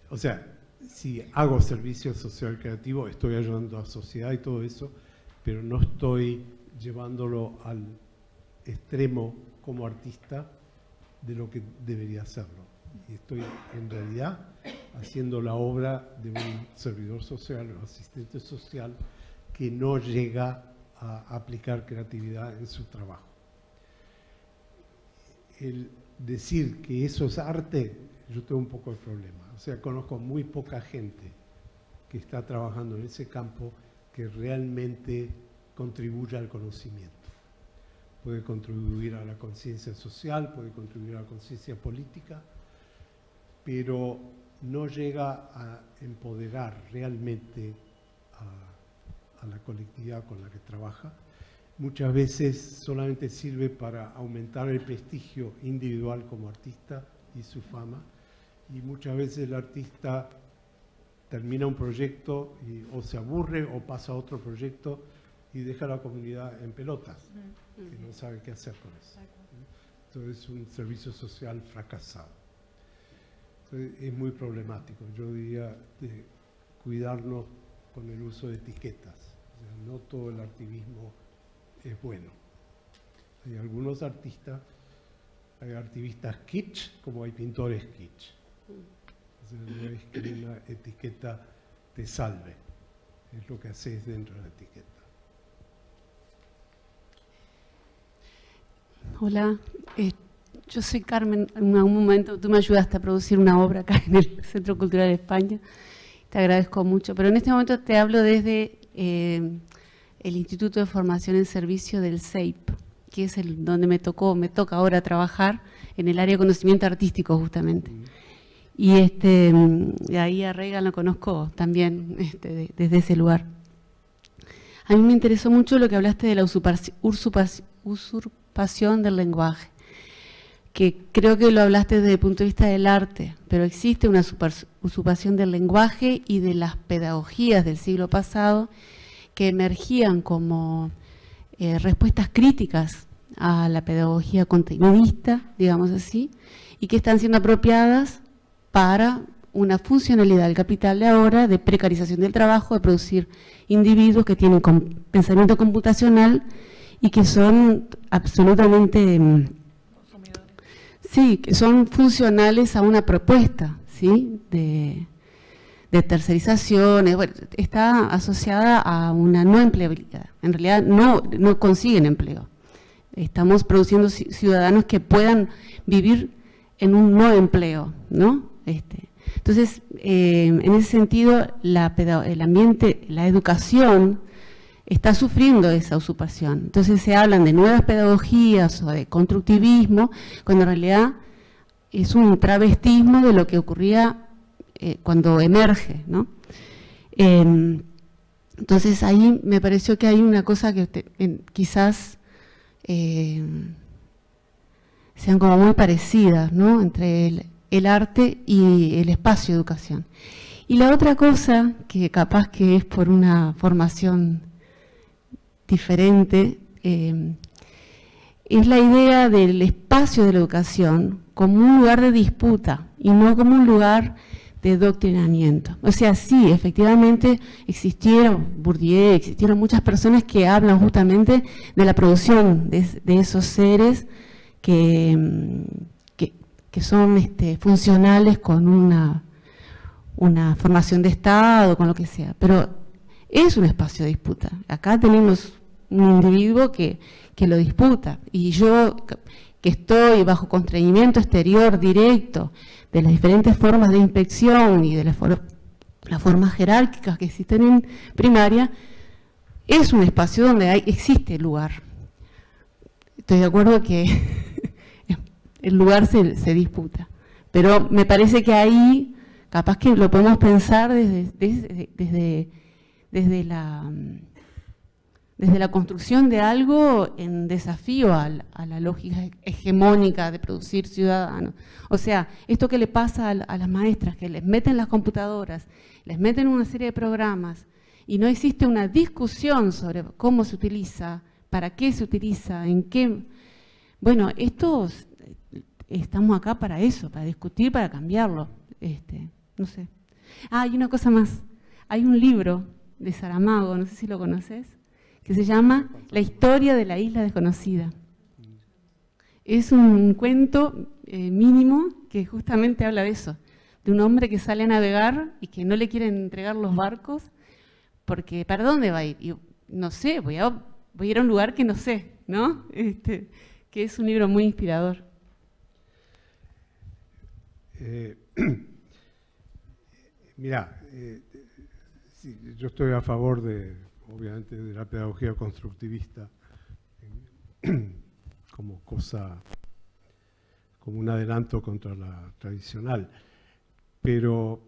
o sea, si hago servicio social creativo, estoy ayudando a la sociedad y todo eso, pero no estoy llevándolo al extremo como artista de lo que debería hacerlo. Y estoy en realidad haciendo la obra de un servidor social o asistente social que no llega a aplicar creatividad en su trabajo. El decir que eso es arte, yo tengo un poco de problema. O sea, conozco muy poca gente que está trabajando en ese campo que realmente contribuya al conocimiento. Puede contribuir a la conciencia social, puede contribuir a la conciencia política, pero no llega a empoderar realmente a la colectividad con la que trabaja. Muchas veces solamente sirve para aumentar el prestigio individual como artista y su fama, y muchas veces el artista termina un proyecto y o se aburre o pasa a otro proyecto y deja a la comunidad en pelotas, que no sabe qué hacer con eso. Entonces es un servicio social fracasado. Entonces, es muy problemático. Yo diría de cuidarnos con el uso de etiquetas. O sea, no todo el activismo es bueno. Hay algunos artistas, hay activistas kitsch como hay pintores kitsch. O sea, no es que una etiqueta te salve, es lo que haces dentro de la etiqueta. Hola, yo soy Carmen. En algún momento tú me ayudaste a producir una obra acá en el Centro Cultural de España. Te agradezco mucho, pero en este momento te hablo desde el Instituto de Formación en Servicio del CEIP, que es donde me toca ahora trabajar en el área de conocimiento artístico justamente. Y ahí a Reagan lo conozco también desde ese lugar. A mí me interesó mucho lo que hablaste de la usurpación del lenguaje, que creo que lo hablaste desde el punto de vista del arte, pero existe una usurpación del lenguaje y de las pedagogías del siglo pasado que emergían como respuestas críticas a la pedagogía continuista, digamos así, y que están siendo apropiadas para una funcionalidad del capital de ahora, de precarización del trabajo, de producir individuos que tienen pensamiento computacional y que son absolutamente, sí, que son funcionales a una propuesta, ¿sí?, de tercerizaciones. Bueno, está asociada a una no empleabilidad. En realidad no consiguen empleo. Estamos produciendo ciudadanos que puedan vivir en un no empleo, ¿no? Entonces, en ese sentido, el ambiente, la educación está sufriendo esa usurpación. Entonces se hablan de nuevas pedagogías o de constructivismo, cuando en realidad es un travestismo de lo que ocurría cuando emerge, ¿no? Entonces ahí me pareció que hay una cosa que quizás sean como muy parecidas, ¿no? Entre el arte y el espacio de educación. Y la otra cosa, que capaz que es por una formación diferente, es la idea del espacio de la educación como un lugar de disputa y no como un lugar de doctrinamiento. O sea, sí, efectivamente existieron Bourdieu, existieron muchas personas que hablan justamente de la producción de esos seres que son funcionales con una formación de Estado, con lo que sea. Pero es un espacio de disputa. Acá tenemos un individuo que lo disputa. Y yo, que estoy bajo constreñimiento exterior directo de las diferentes formas de inspección y de las formas jerárquicas que existen en primaria, es un espacio donde existe lugar. Estoy de acuerdo que el lugar se disputa. Pero me parece que ahí, capaz que lo podemos pensar desde la construcción de algo en desafío a la lógica hegemónica de producir ciudadanos. O sea, esto que le pasa a las maestras, que les meten las computadoras, les meten una serie de programas, y no existe una discusión sobre cómo se utiliza, para qué se utiliza, en qué. Bueno, estamos acá para eso, para discutir, para cambiarlo. No sé. Hay una cosa más. Hay un libro de Saramago, no sé si lo conoces, que se llama La historia de la isla desconocida. Es un cuento mínimo que justamente habla de eso, de un hombre que sale a navegar y que no le quieren entregar los barcos, porque ¿para dónde va a ir? Y, no sé, voy a ir a un lugar que no sé, ¿no? Que es un libro muy inspirador. Mira, sí, yo estoy a favor obviamente, de la pedagogía constructivista como un adelanto contra la tradicional. Pero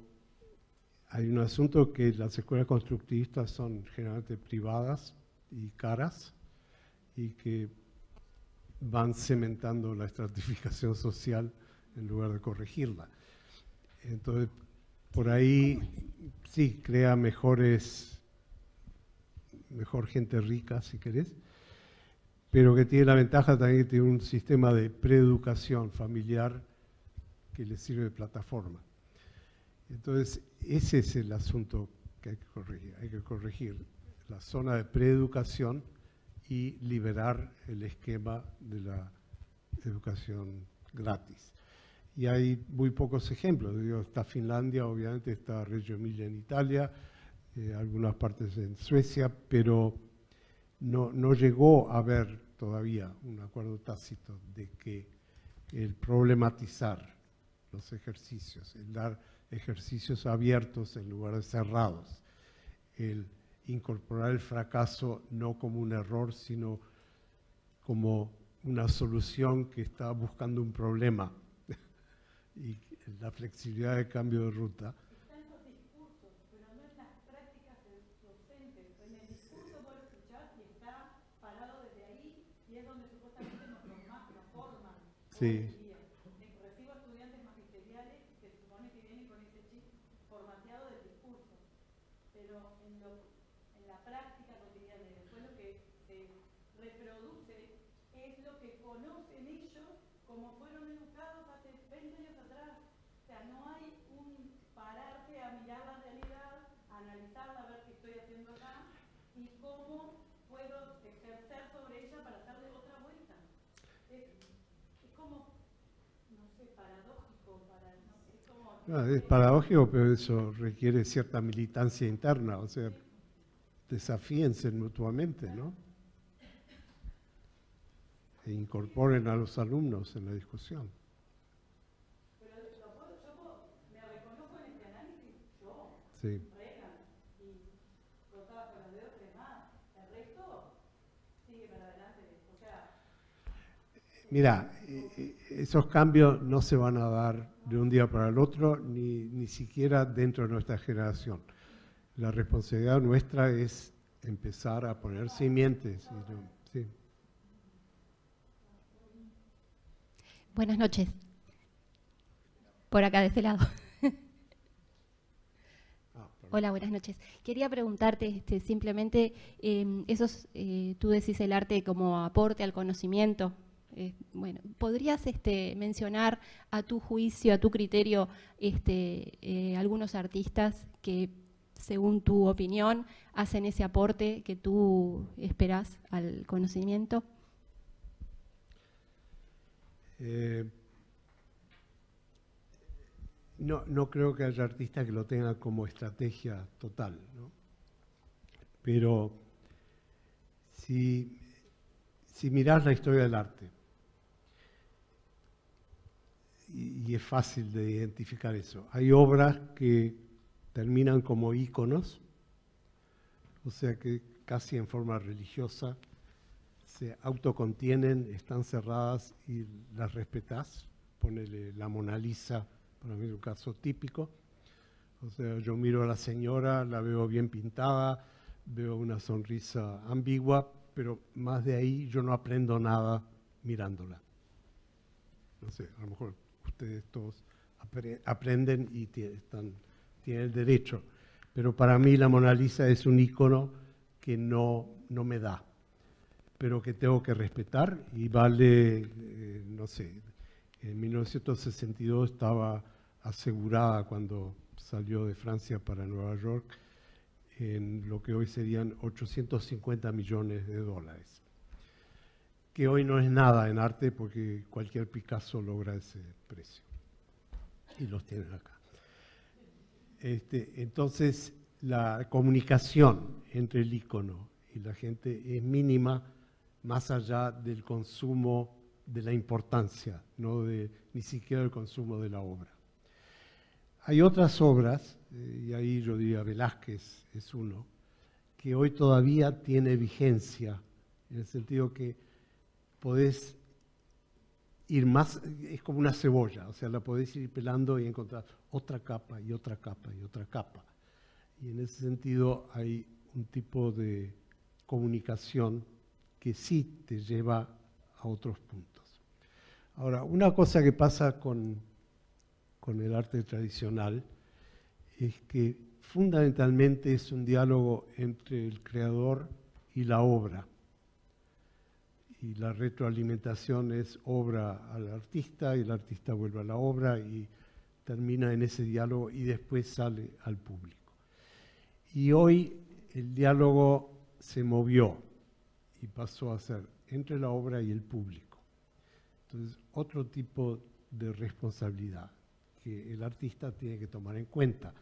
hay un asunto que las escuelas constructivistas son generalmente privadas y caras y que van cementando la estratificación social en lugar de corregirla. Entonces, por ahí sí, crea mejor gente rica, si querés, pero que tiene la ventaja también que tiene un sistema de preeducación familiar que le sirve de plataforma. Entonces, ese es el asunto que hay que corregir. Hay que corregir la zona de preeducación y liberar el esquema de la educación gratis. Y hay muy pocos ejemplos. Está Finlandia, obviamente, está Reggio Emilia en Italia, algunas partes en Suecia, pero no llegó a haber todavía un acuerdo tácito de que el problematizar los ejercicios, el dar ejercicios abiertos en lugar de cerrados, el incorporar el fracaso no como un error, sino como una solución que está buscando un problema, y la flexibilidad de cambio de ruta. Están los discursos, pero no en las prácticas docentes. En el discurso vos lo escuchás y está parado desde ahí y es donde supuestamente nos forman. Sí. Recibo estudiantes magisteriales que se supone que vienen con ese chip formateado del discurso, pero en la práctica cotidiana y después lo que se reproduce es lo que conocen ellos como fueron educados hace 20 años atrás. O sea, no hay un pararse a mirar la realidad, a analizarla, a ver qué estoy haciendo acá y cómo puedo ejercer sobre ella para darle otra vuelta. Es como, no sé, paradójico. Es paradójico, pero eso requiere cierta militancia interna, o sea, desafíense mutuamente, ¿no? E incorporen a los alumnos en la discusión. Pero yo me reconozco en este análisis, yo, Sí. Regan, y contaba con los dedos tres más, el resto sigue para adelante, o sea... Mira, esos cambios no se van a dar de un día para el otro, ni siquiera dentro de nuestra generación. La responsabilidad nuestra es empezar a poner simientes. Sí. Buenas noches. Por acá, de este lado. Hola, buenas noches. Quería preguntarte simplemente, tú decís el arte como aporte al conocimiento. Bueno, ¿podrías mencionar a tu juicio, a tu criterio, algunos artistas que, según tu opinión, hacen ese aporte que tú esperás al conocimiento? No creo que haya artistas que lo tengan como estrategia total, ¿no? Pero si mirás la historia del arte, y es fácil de identificar eso, hay obras que terminan como íconos, o sea que casi en forma religiosa se autocontienen, están cerradas y las respetás. Ponele la Mona Lisa, para mí es un caso típico. O sea, yo miro a la señora, la veo bien pintada, veo una sonrisa ambigua, pero más de ahí yo no aprendo nada mirándola. No sé, a lo mejor ustedes todos aprenden y tienen el derecho, pero para mí la Mona Lisa es un ícono que no me da, pero que tengo que respetar y vale, no sé, en 1962 estaba asegurada cuando salió de Francia para Nueva York en lo que hoy serían 850 millones de dólares, que hoy no es nada en arte porque cualquier Picasso logra ese precio y los tienen acá. Entonces la comunicación entre el ícono y la gente es mínima, más allá del consumo, de la importancia, ni siquiera del consumo de la obra. Hay otras obras, y ahí yo diría Velázquez es uno, que hoy todavía tiene vigencia, en el sentido que podés ir más, es como una cebolla, o sea, la podés ir pelando y encontrar otra capa y otra capa y otra capa. Y en ese sentido hay un tipo de comunicación que sí te lleva a otros puntos. Ahora, una cosa que pasa con el arte tradicional es que fundamentalmente es un diálogo entre el creador y la obra. Y la retroalimentación es obra al artista y el artista vuelve a la obra y termina en ese diálogo y después sale al público. Y hoy el diálogo se movió y pasó a ser entre la obra y el público. Entonces, otro tipo de responsabilidad que el artista tiene que tomar en cuenta.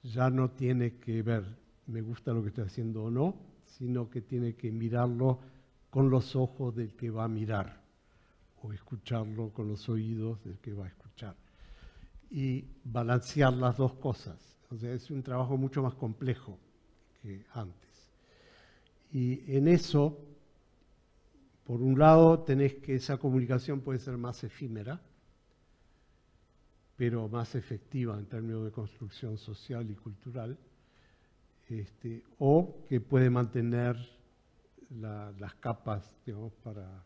Ya no tiene que ver, me gusta lo que estoy haciendo o no, sino que tiene que mirarlo con los ojos del que va a mirar, o escucharlo con los oídos del que va a escuchar. Y balancear las dos cosas. O sea, es un trabajo mucho más complejo que antes. Y en eso, por un lado, tenés que esa comunicación puede ser más efímera, pero más efectiva en términos de construcción social y cultural, o que puede mantener las capas, digamos, para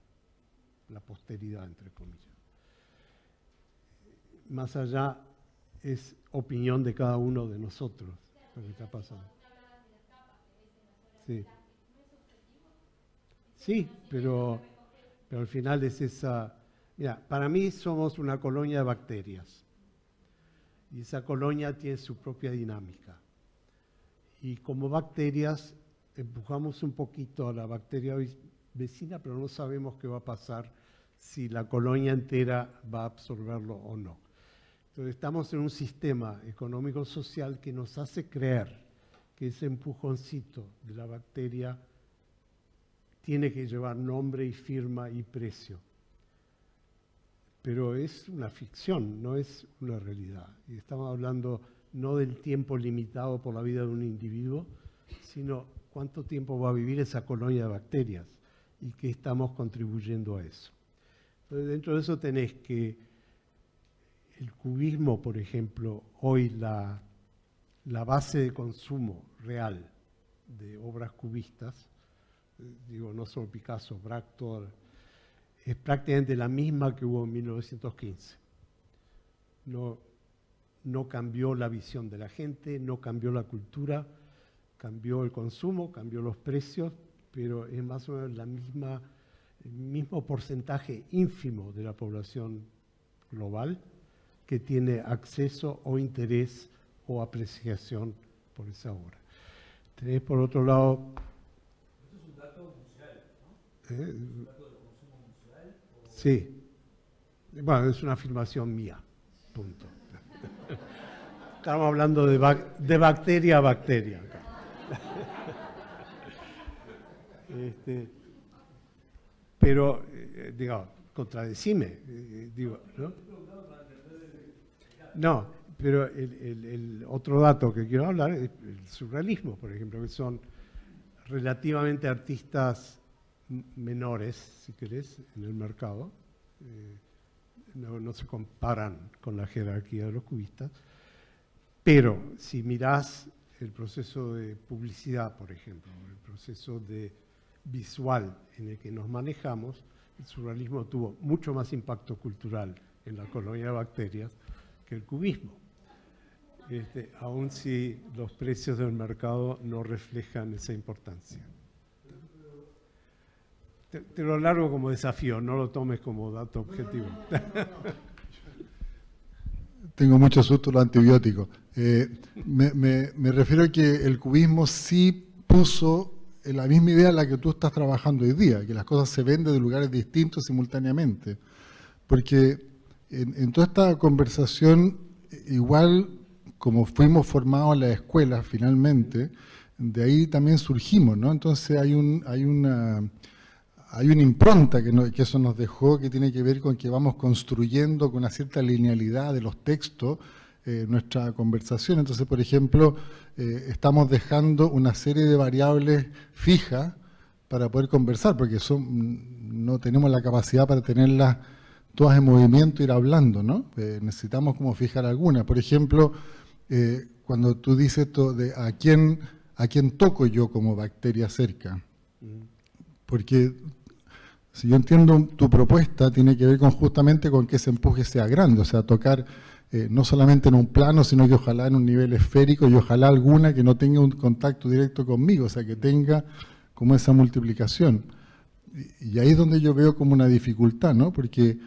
la posteridad, entre comillas. Más allá, es opinión de cada uno de nosotros lo que está pasando. Sí. Sí, pero al final es esa... Mira, para mí somos una colonia de bacterias y esa colonia tiene su propia dinámica. Y como bacterias empujamos un poquito a la bacteria vecina, pero no sabemos qué va a pasar si la colonia entera va a absorberlo o no. Entonces estamos en un sistema económico-social que nos hace creer que ese empujoncito de la bacteria tiene que llevar nombre y firma y precio. Pero es una ficción, no es una realidad. Y estamos hablando no del tiempo limitado por la vida de un individuo, sino cuánto tiempo va a vivir esa colonia de bacterias y qué estamos contribuyendo a eso. Entonces, dentro de eso tenés que el cubismo, por ejemplo, hoy la base de consumo real de obras cubistas, digo, no solo Picasso, Braque, es prácticamente la misma que hubo en 1915. No cambió la visión de la gente, no cambió la cultura, cambió el consumo, cambió los precios, pero es más o menos el mismo porcentaje ínfimo de la población global que tiene acceso o interés o apreciación por esa obra. Tenés por otro lado... Esto es un dato museal, ¿no? ¿Es un dato de consumo museal? Sí. Bueno, es una afirmación mía, punto. Estamos hablando de bacteria a bacteria. Pero, digamos, contradecime, digo, ¿no? No, pero el otro dato que quiero hablar es el surrealismo, por ejemplo, que son relativamente artistas menores, si querés, en el mercado. No se comparan con la jerarquía de los cubistas, pero si mirás el proceso de publicidad, por ejemplo, el proceso de visual en el que nos manejamos, el surrealismo tuvo mucho más impacto cultural en la colonia de bacterias que el cubismo, aun si los precios del mercado no reflejan esa importancia. Te lo largo como desafío, no lo tomes como dato objetivo. Tengo mucho susto los antibióticos. Me refiero a que el cubismo sí puso la misma idea en la que tú estás trabajando hoy día, que las cosas se ven de lugares distintos simultáneamente. Porque en toda esta conversación, igual como fuimos formados en la escuela finalmente, de ahí también surgimos, ¿no? Entonces hay una impronta que eso nos dejó, que tiene que ver con que vamos construyendo con una cierta linealidad de los textos nuestra conversación. Entonces, por ejemplo, estamos dejando una serie de variables fijas para poder conversar, porque no tenemos la capacidad para tenerlas todas en movimiento e ir hablando, ¿no? Necesitamos como fijar algunas. Por ejemplo, cuando tú dices esto de a quién toco yo como bacteria cerca. Porque si yo entiendo tu propuesta, tiene que ver justamente con que ese empuje sea grande, o sea, tocar no solamente en un plano, sino que ojalá en un nivel esférico y ojalá alguna que no tenga un contacto directo conmigo, o sea, que tenga como esa multiplicación. Y ahí es donde yo veo como una dificultad, ¿no? Porque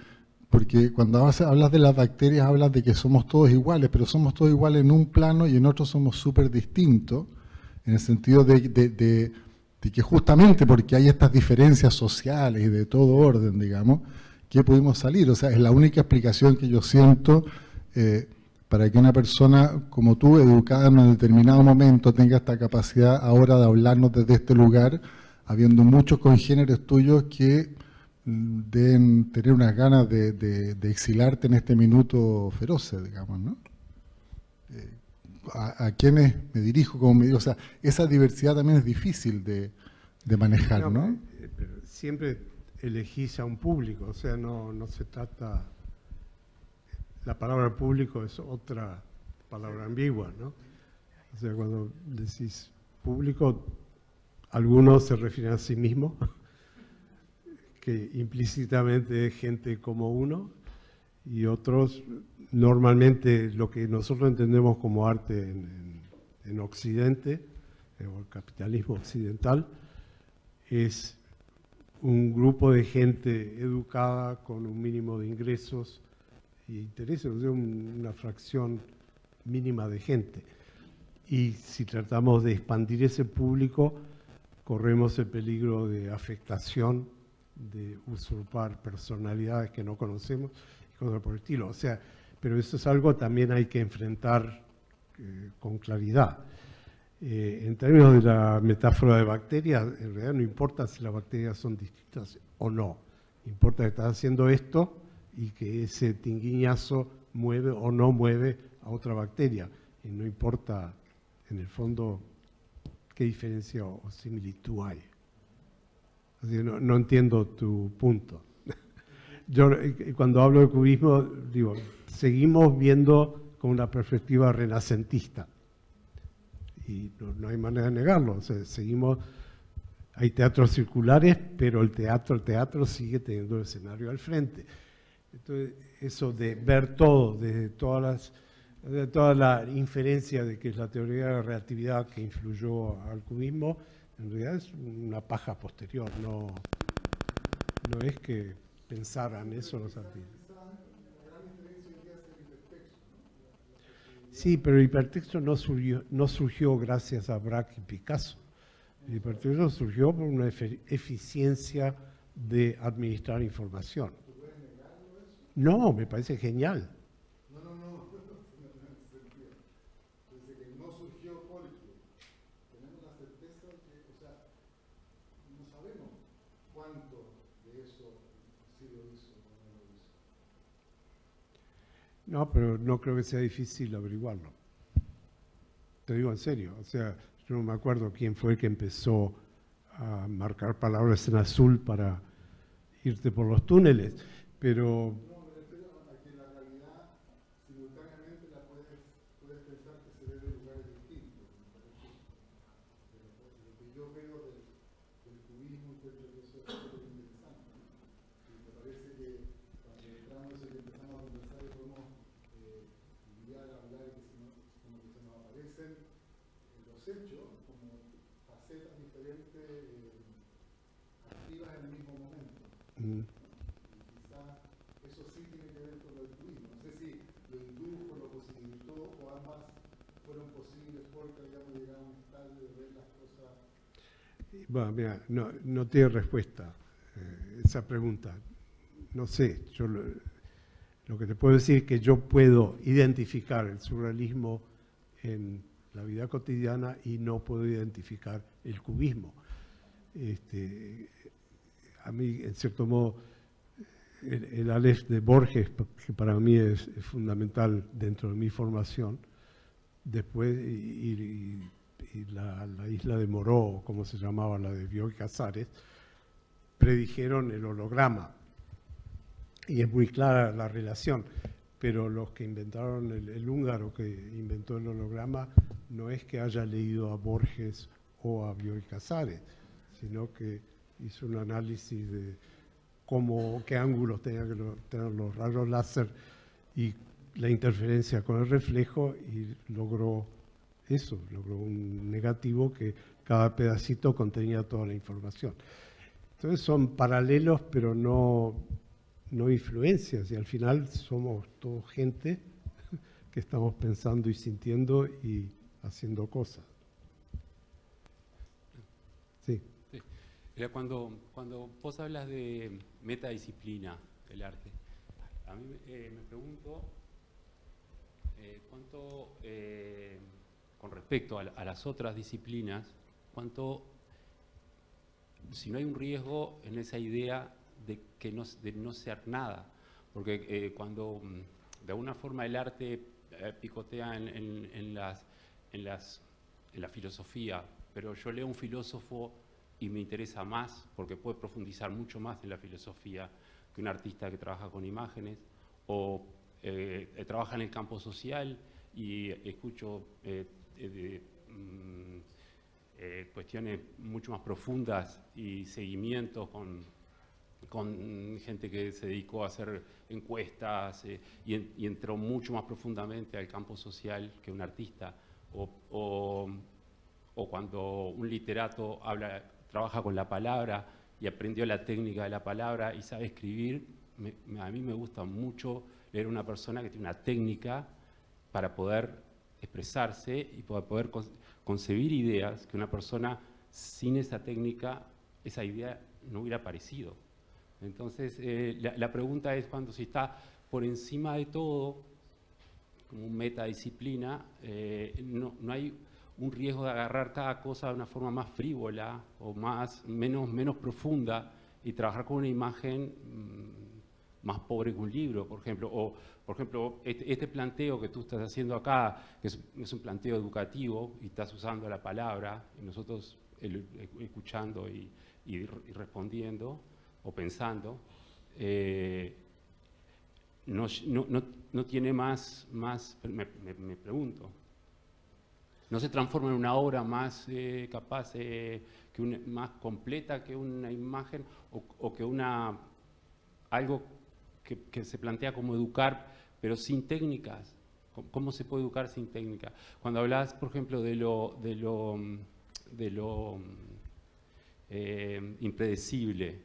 cuando hablas de las bacterias, hablas de que somos todos iguales, pero somos todos iguales en un plano y en otro somos súper distintos, en el sentido de que justamente porque hay estas diferencias sociales y de todo orden, digamos, que pudimos salir. O sea, es la única explicación que yo siento para que una persona como tú, educada en un determinado momento, tenga esta capacidad ahora de hablarnos desde este lugar, habiendo muchos congéneres tuyos que deben tener unas ganas de exilarte en este minuto feroz, digamos, ¿no? A quienes me dirijo, como me digo, o sea, esa diversidad también es difícil de manejar, ¿no? Pero siempre elegís a un público, o sea, no se trata... La palabra público es otra palabra ambigua, ¿no? O sea, cuando decís público, algunos se refieren a sí mismos, que implícitamente es gente como uno, y otros, normalmente lo que nosotros entendemos como arte en Occidente, o el capitalismo occidental, es un grupo de gente educada con un mínimo de ingresos y intereses, o sea, una fracción mínima de gente. Y si tratamos de expandir ese público, corremos el peligro de afectación, de usurpar personalidades que no conocemos y cosas por el estilo. O sea, pero eso es algo también hay que enfrentar con claridad. En términos de la metáfora de bacterias, en realidad no importa si las bacterias son distintas o no. Importa que estás haciendo esto y que ese tinguiñazo mueve o no mueve a otra bacteria. Y no importa, en el fondo, qué diferencia o similitud hay. Así que no entiendo tu punto. yo cuando hablo de cubismo, digo, seguimos viendo con una perspectiva renacentista. Y no hay manera de negarlo. O sea, seguimos, hay teatros circulares, pero el teatro sigue teniendo el escenario al frente. Entonces, eso de ver todo, de toda la inferencia de que es la teoría de la relatividad que influyó al cubismo, en realidad es una paja posterior, no es que pensaran eso los artistas. Sí, pero el hipertexto no surgió gracias a Braque y Picasso. El hipertexto surgió por una eficiencia de administrar información. No, me parece genial. No, desde que no surgió porque tenemos la certeza que, o sea, no sabemos cuánto de eso sí lo hizo o no lo hizo. No, pero no creo que sea difícil averiguarlo. Te digo en serio, o sea, yo no me acuerdo quién fue el que empezó a marcar palabras en azul para irte por los túneles, pero... Eso sí tiene que ver con el turismo. No sé si lo indujo, lo posibilitó o ambas fueron posibles porque habíamos llegado a un estadio de ver las cosas. Bueno, mira, no tiene respuesta esa pregunta. No sé, yo lo que te puedo decir es que yo puedo identificar el surrealismo en la vida cotidiana y no puedo identificar el cubismo. A mí, en cierto modo, el Aleph de Borges, que para mí es fundamental dentro de mi formación, después, y la isla de Moró, como se llamaba, la de Bioy Casares, predijeron el holograma. Y es muy clara la relación, pero los que inventaron, el húngaro que inventó el holograma, no es que haya leído a Borges o a Bioy Casares, sino que hizo un análisis de qué ángulos tenían que tener los rayos láser y la interferencia con el reflejo, y logró eso, logró un negativo que cada pedacito contenía toda la información. Entonces son paralelos, pero no influencias, y al final somos todos gente que estamos pensando y sintiendo y haciendo cosas. Sí. Cuando vos hablas de metadisciplina del arte, a mí me pregunto cuánto, con respecto a las otras disciplinas, si no hay un riesgo en esa idea de no ser nada, porque cuando de alguna forma el arte picotea en la filosofía, pero yo leo un filósofo y me interesa más porque puede profundizar mucho más en la filosofía que un artista que trabaja con imágenes, o trabaja en el campo social y escucho cuestiones mucho más profundas y seguimientos con gente que se dedicó a hacer encuestas y entró mucho más profundamente al campo social que un artista, o cuando un literato trabaja con la palabra y aprendió la técnica de la palabra y sabe escribir. A mí me gusta mucho leer a una persona que tiene una técnica para poder expresarse y para poder concebir ideas que una persona sin esa técnica, esa idea no hubiera aparecido. Entonces, la pregunta es cuando si está por encima de todo, como metadisciplina, no hay un riesgo de agarrar cada cosa de una forma más frívola o menos profunda y trabajar con una imagen más pobre que un libro, por ejemplo. O, por ejemplo, este planteo que tú estás haciendo acá, que es un planteo educativo y estás usando la palabra, y nosotros escuchando y respondiendo o pensando, no tiene más me pregunto, ¿no se transforma en una obra más capaz, más completa que una imagen o que algo que se plantea como educar, pero sin técnicas? ¿Cómo se puede educar sin técnica? Cuando hablas, por ejemplo, de lo impredecible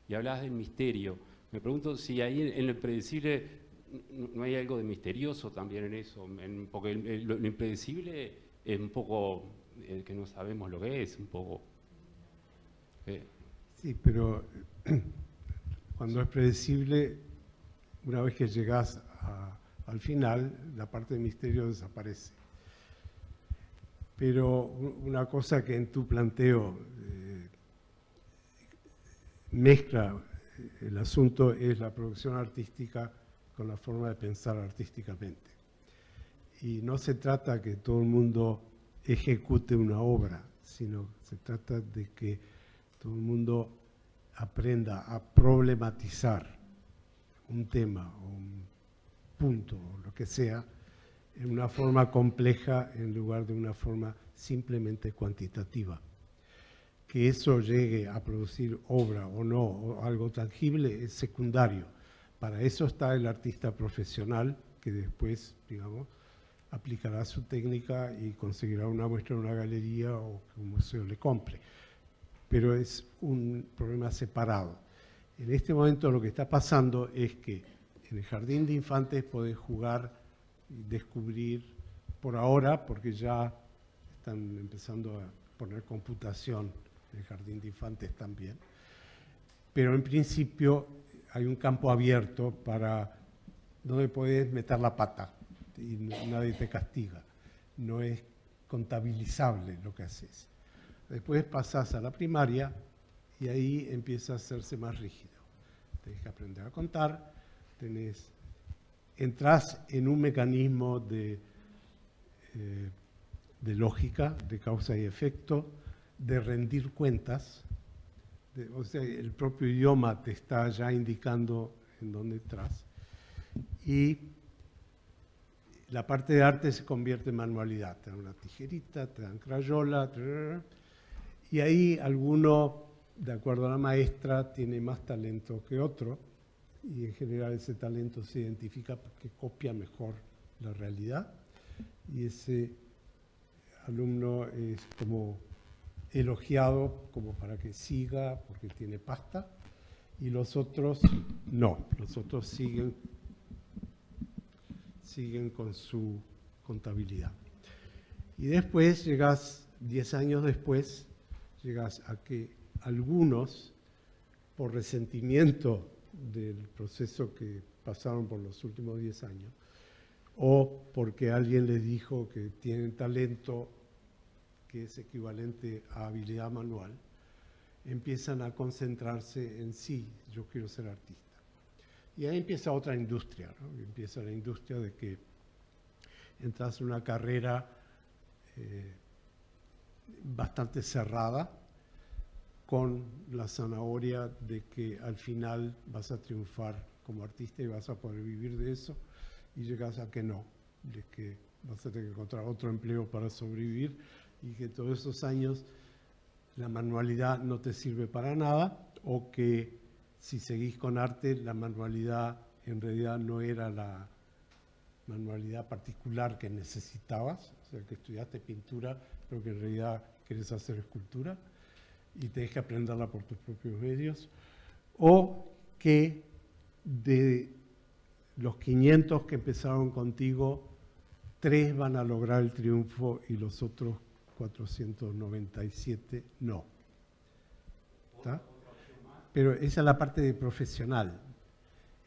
y hablabas del misterio, me pregunto si ahí en lo impredecible no hay algo de misterioso también en eso, porque lo impredecible es un poco que no sabemos lo que es, un poco. Sí, pero cuando es predecible, una vez que llegas al final, la parte de misterio desaparece. Pero una cosa que en tu planteo mezcla el asunto es la producción artística con la forma de pensar artísticamente. Y no se trata que todo el mundo ejecute una obra, sino se trata de que todo el mundo aprenda a problematizar un tema o un punto o lo que sea en una forma compleja en lugar de una forma simplemente cuantitativa. Que eso llegue a producir obra o no, o algo tangible, es secundario. Para eso está el artista profesional que después, digamos, aplicará su técnica y conseguirá una muestra en una galería o que un museo le compre. Pero es un problema separado. En este momento lo que está pasando es que en el jardín de infantes podés jugar y descubrir por ahora, porque ya están empezando a poner computación en el jardín de infantes también, pero en principio hay un campo abierto para donde podés meter la pata y nadie te castiga. No es contabilizable lo que haces. Después pasás a la primaria y ahí empieza a hacerse más rígido. Tenés que aprender a contar, entrás en un mecanismo de lógica, de causa y efecto, de rendir cuentas. O sea, el propio idioma te está ya indicando en dónde entras. Y la parte de arte se convierte en manualidad. Te dan una tijerita, te dan crayola, y ahí alguno, de acuerdo a la maestra, tiene más talento que otro, y en general ese talento se identifica porque copia mejor la realidad, y ese alumno es como elogiado como para que siga porque tiene pasta, y los otros no, los otros siguen con su contabilidad. Y después llegas, 10 años después, llegas a que algunos, por resentimiento del proceso que pasaron por los últimos 10 años, o porque alguien les dijo que tienen talento que es equivalente a habilidad manual, empiezan a concentrarse en sí, yo quiero ser artista. Y ahí empieza otra industria, ¿no? Empieza la industria de que entras en una carrera bastante cerrada, con la zanahoria de que al final vas a triunfar como artista y vas a poder vivir de eso, y llegas a que no, de que vas a tener que encontrar otro empleo para sobrevivir y que todos esos años la manualidad no te sirve para nada, o que si seguís con arte la manualidad en realidad no era la manualidad particular que necesitabas, o sea que estudiaste pintura pero que en realidad querés hacer escultura y tenés que aprenderla por tus propios medios, o que de los 500 que empezaron contigo, 3 van a lograr el triunfo y los otros 497 no. ¿Está? Pero esa es la parte de profesional.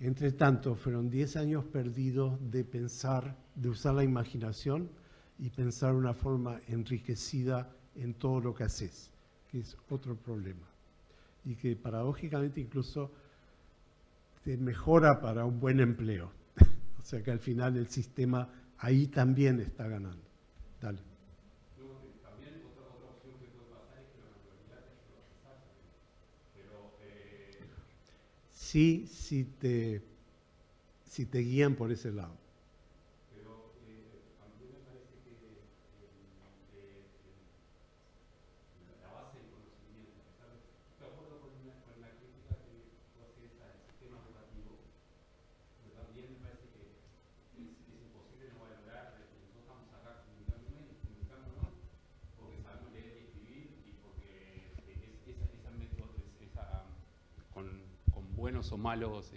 Entre tanto, fueron 10 años perdidos de pensar, de usar la imaginación y pensar de una forma enriquecida en todo lo que haces, que es otro problema. Y que paradójicamente incluso te mejora para un buen empleo. O sea que al final el sistema ahí también está ganando. Dale. También otra opción que puede pasar es que la manualidad te ayuda a pensar también. Pero sí si te guían por ese lado. Buenos o malos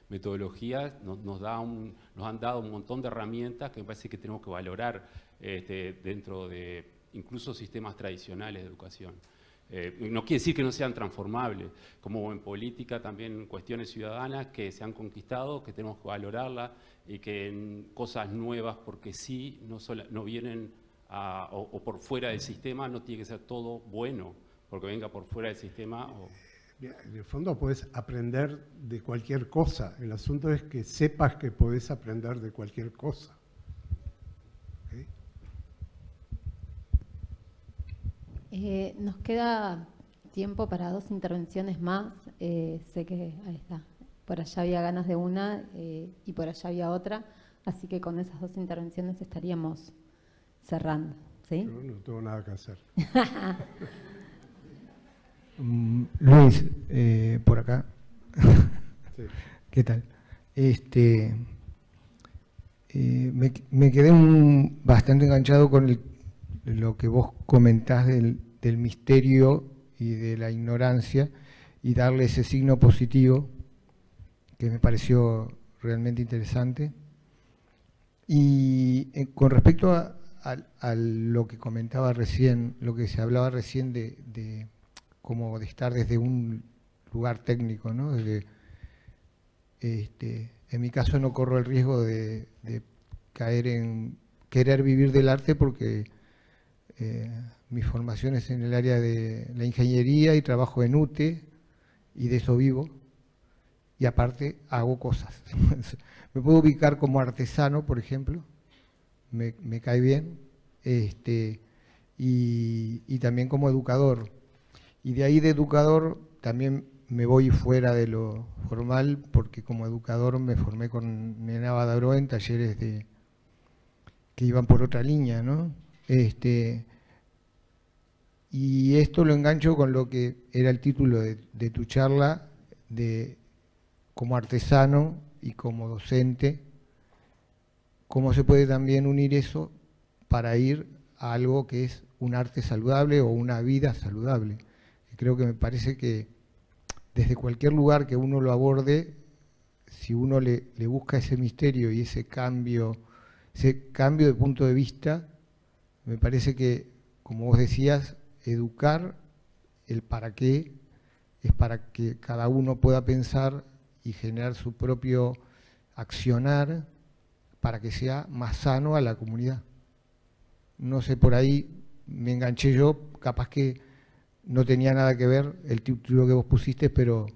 metodologías, nos han dado un montón de herramientas que me parece que tenemos que valorar dentro de incluso sistemas tradicionales de educación. No quiere decir que no sean transformables, como en política también cuestiones ciudadanas que se han conquistado, que tenemos que valorarlas y que en cosas nuevas, porque sí, no vienen o por fuera del sistema, no tiene que ser todo bueno, porque venga por fuera del sistema. En el fondo podés aprender de cualquier cosa. El asunto es que sepas que podés aprender de cualquier cosa. ¿Okay? Nos queda tiempo para 2 intervenciones más. Sé que ahí está. Por allá había ganas de una y por allá había otra. Así que con esas 2 intervenciones estaríamos cerrando. ¿Sí? Yo no tengo nada que hacer. Luis, por acá. Sí. ¿Qué tal? Me quedé bastante enganchado con lo que vos comentás del misterio y de la ignorancia y darle ese signo positivo que me pareció realmente interesante. Y con respecto a lo que comentaba recién, lo que se hablaba recién como de estar desde un lugar técnico, ¿no? En mi caso no corro el riesgo de caer en querer vivir del arte porque mi formación es en el área de la ingeniería y trabajo en UTE y de eso vivo y aparte hago cosas. Me puedo ubicar como artesano, por ejemplo, me cae bien, y también como educador. Y de ahí de educador también me voy fuera de lo formal porque como educador me formé con Nena Badabro en talleres que iban por otra línea, ¿no? Y esto lo engancho con lo que era el título de tu charla, como artesano y como docente, cómo se puede también unir eso para ir a algo que es un arte saludable o una vida saludable. Creo que me parece que desde cualquier lugar que uno lo aborde, si uno le busca ese misterio y ese cambio de punto de vista, me parece que, como vos decías, educar el para qué es para que cada uno pueda pensar y generar su propio accionar para que sea más sano a la comunidad. No sé, por ahí me enganché yo, capaz que no tenía nada que ver el título que vos pusiste, pero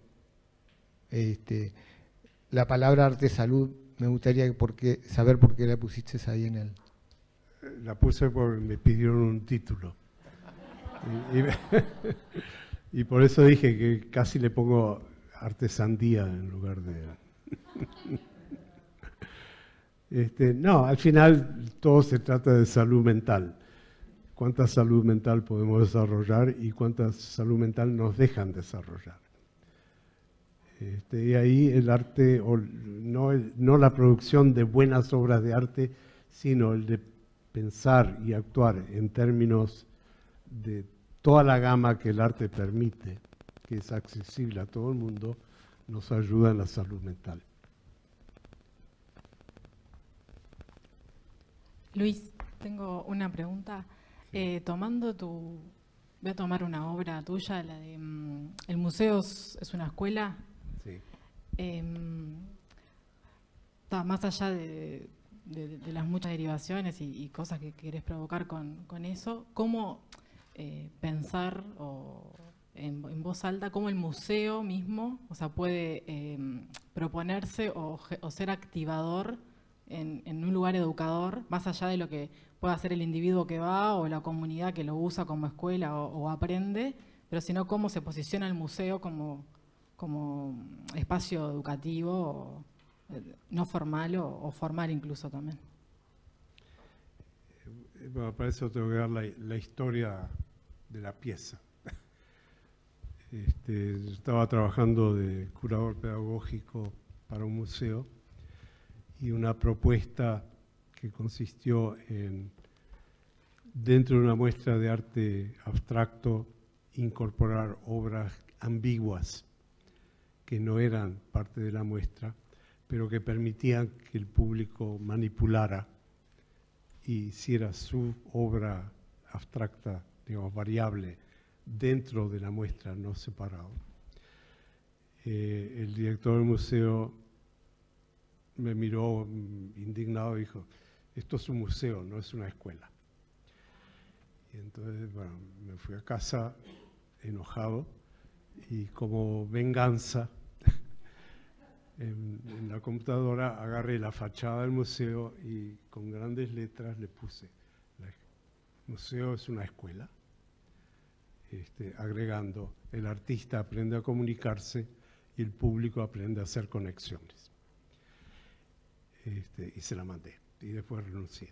la palabra arte salud me gustaría saber por qué la pusiste ahí en él. La puse porque me pidieron un título. Y por eso dije que casi le pongo artesandía en lugar de... No, al final todo se trata de salud mental. Cuánta salud mental podemos desarrollar y cuánta salud mental nos dejan desarrollar. Y ahí el arte, no la producción de buenas obras de arte, sino el de pensar y actuar en términos de toda la gama que el arte permite, que es accesible a todo el mundo, nos ayuda en la salud mental. Luis, tengo una pregunta. Voy a tomar una obra tuya, la de El museo es una escuela. Sí. Más allá de las muchas derivaciones y cosas que querés provocar con eso, ¿cómo pensar en voz alta cómo el museo mismo, o sea, puede proponerse o ser activador en un lugar educador, más allá de lo que pueda hacer el individuo que va o la comunidad que lo usa como escuela o aprende, pero sino cómo se posiciona el museo como como espacio educativo, no formal o formal incluso también. Bueno, para eso tengo que dar la historia de la pieza. Yo estaba trabajando de curador pedagógico para un museo y una propuesta que consistió en, dentro de una muestra de arte abstracto, incorporar obras ambiguas que no eran parte de la muestra, pero que permitían que el público manipulara y hiciera su obra abstracta, digamos, variable, dentro de la muestra, no separado. El director del museo me miró indignado y dijo, esto es un museo, no es una escuela. Y entonces, bueno, me fui a casa enojado y como venganza, en la computadora agarré la fachada del museo y con grandes letras le puse, el museo es una escuela, agregando, el artista aprende a comunicarse y el público aprende a hacer conexiones. Y se la mandé y después renuncié.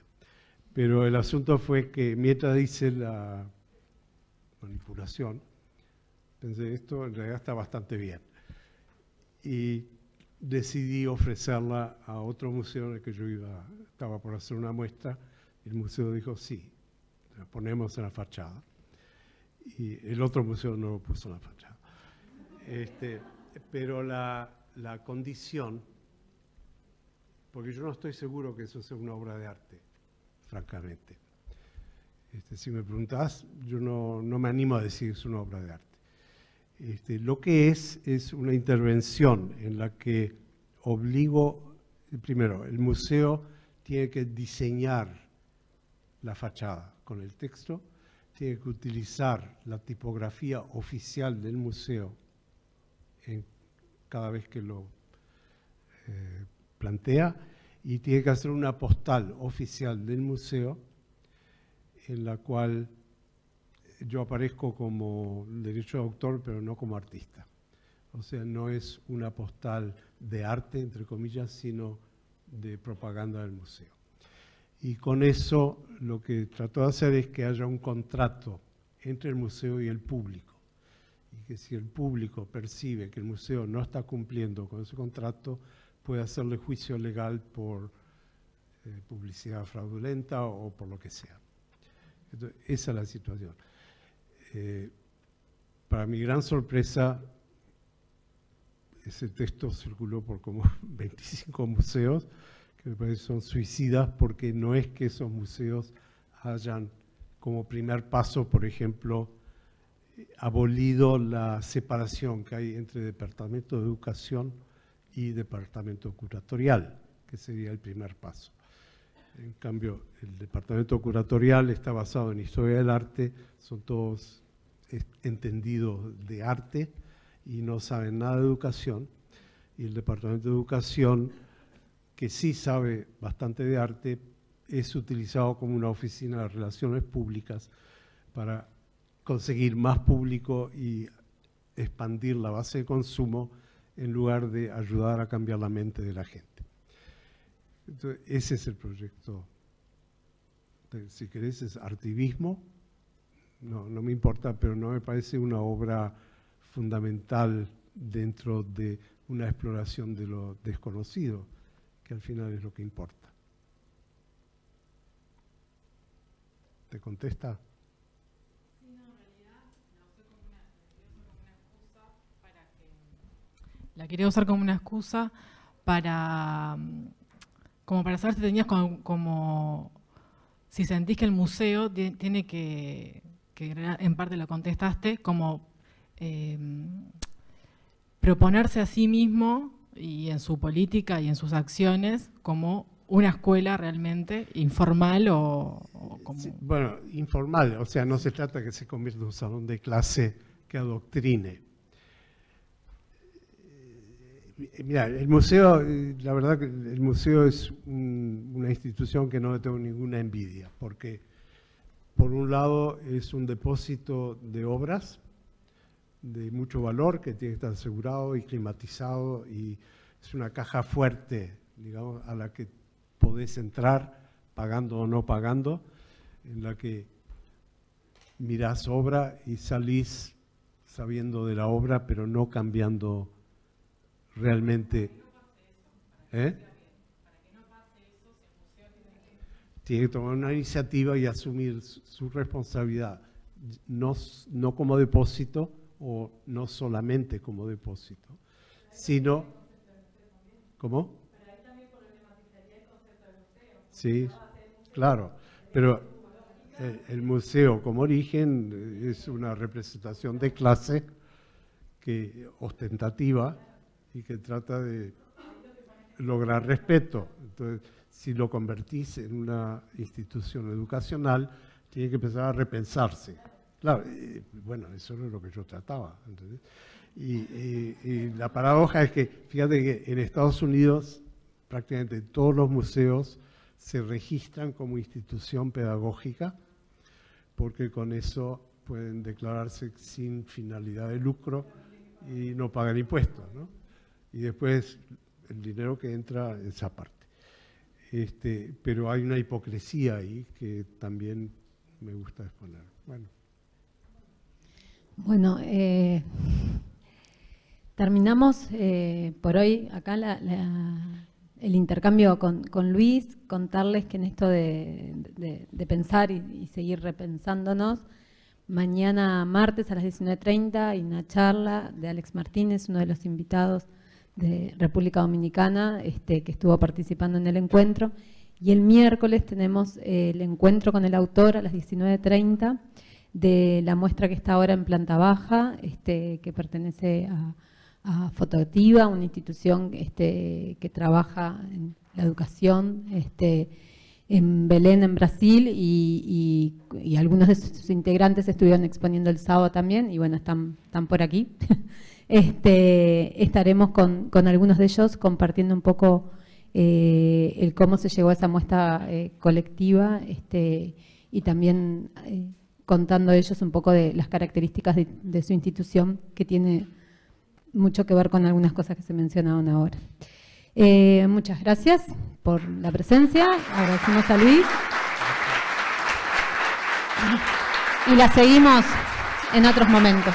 Pero el asunto fue que mientras hice la manipulación, pensé, esto en realidad está bastante bien. Y decidí ofrecerla a otro museo en el que yo estaba por hacer una muestra. El museo dijo, sí, la ponemos en la fachada. Y el otro museo no lo puso en la fachada. Pero la condición, porque yo no estoy seguro que eso sea una obra de arte, francamente. Si me preguntás, yo no me animo a decir que es una obra de arte. Lo que es una intervención en la que obligo, primero, el museo tiene que diseñar la fachada con el texto, tiene que utilizar la tipografía oficial del museo cada vez que lo plantea, y tiene que hacer una postal oficial del museo en la cual yo aparezco como derecho de autor, pero no como artista. O sea, no es una postal de arte, entre comillas, sino de propaganda del museo. Y con eso lo que trato de hacer es que haya un contrato entre el museo y el público. Y que si el público percibe que el museo no está cumpliendo con ese contrato, puede hacerle juicio legal por publicidad fraudulenta o por lo que sea. Entonces, esa es la situación. Para mi gran sorpresa, ese texto circuló por como 25 museos, que me parece son suicidas, porque no es que esos museos hayan como primer paso, por ejemplo, abolido la separación que hay entre Departamento de Educación y Departamento Curatorial, que sería el primer paso. En cambio, el Departamento Curatorial está basado en Historia del Arte, son todos entendidos de arte y no saben nada de educación, y el Departamento de Educación, que sí sabe bastante de arte, es utilizado como una oficina de relaciones públicas para conseguir más público y expandir la base de consumo en lugar de ayudar a cambiar la mente de la gente. Entonces, ese es el proyecto. Si querés, es artivismo. No me importa, pero no me parece una obra fundamental dentro de una exploración de lo desconocido, que al final es lo que importa. ¿Te contesta? Sí, no, en realidad la quería usar como una excusa para como para saber si tenías como si sentís que el museo tiene que en parte lo contestaste, como proponerse a sí mismo y en su política y en sus acciones como una escuela realmente informal o como... Sí, bueno, informal, o sea, no se trata que se convierta en un salón de clase que adoctrine. Mira, el museo, la verdad que el museo es una institución que no le tengo ninguna envidia, porque por un lado es un depósito de obras, de mucho valor, que tiene que estar asegurado y climatizado, y es una caja fuerte, digamos, a la que podés entrar pagando o no pagando, en la que mirás obra y salís sabiendo de la obra, pero no cambiando realmente. Tiene que tomar una iniciativa y asumir su responsabilidad, no como depósito, o no solamente como depósito, sino... ¿Cómo? Sí, claro, pero el museo como origen es una representación de clase ostentativa y que trata de lograr respeto. Entonces, si lo convertís en una institución educacional, tiene que empezar a repensarse. Claro, bueno, eso es lo que yo trataba. ¿Entendés? Y la paradoja es que, fíjate que en Estados Unidos prácticamente todos los museos se registran como institución pedagógica, porque con eso pueden declararse sin finalidad de lucro y no pagan impuestos, ¿no? Y después el dinero que entra es aparte. Pero hay una hipocresía ahí que también me gusta exponer. Bueno, terminamos por hoy acá el intercambio con Luis, contarles que en esto de pensar y seguir repensándonos, mañana martes a las 19:30 hay una charla de Alex Martínez, uno de los invitados de República Dominicana, que estuvo participando en el encuentro, y el miércoles tenemos el encuentro con el autor a las 19:30 de la muestra que está ahora en planta baja, que pertenece a Fotoactiva, una institución que trabaja en la educación en Belén, en Brasil, y algunos de sus integrantes estuvieron exponiendo el sábado también, y bueno, están por aquí. Estaremos con algunos de ellos compartiendo un poco el cómo se llegó a esa muestra colectiva, y también contando ellos un poco de las características de su institución, que tiene mucho que ver con algunas cosas que se mencionaron ahora. Muchas gracias por la presencia, agradecemos a Luis y la seguimos en otros momentos.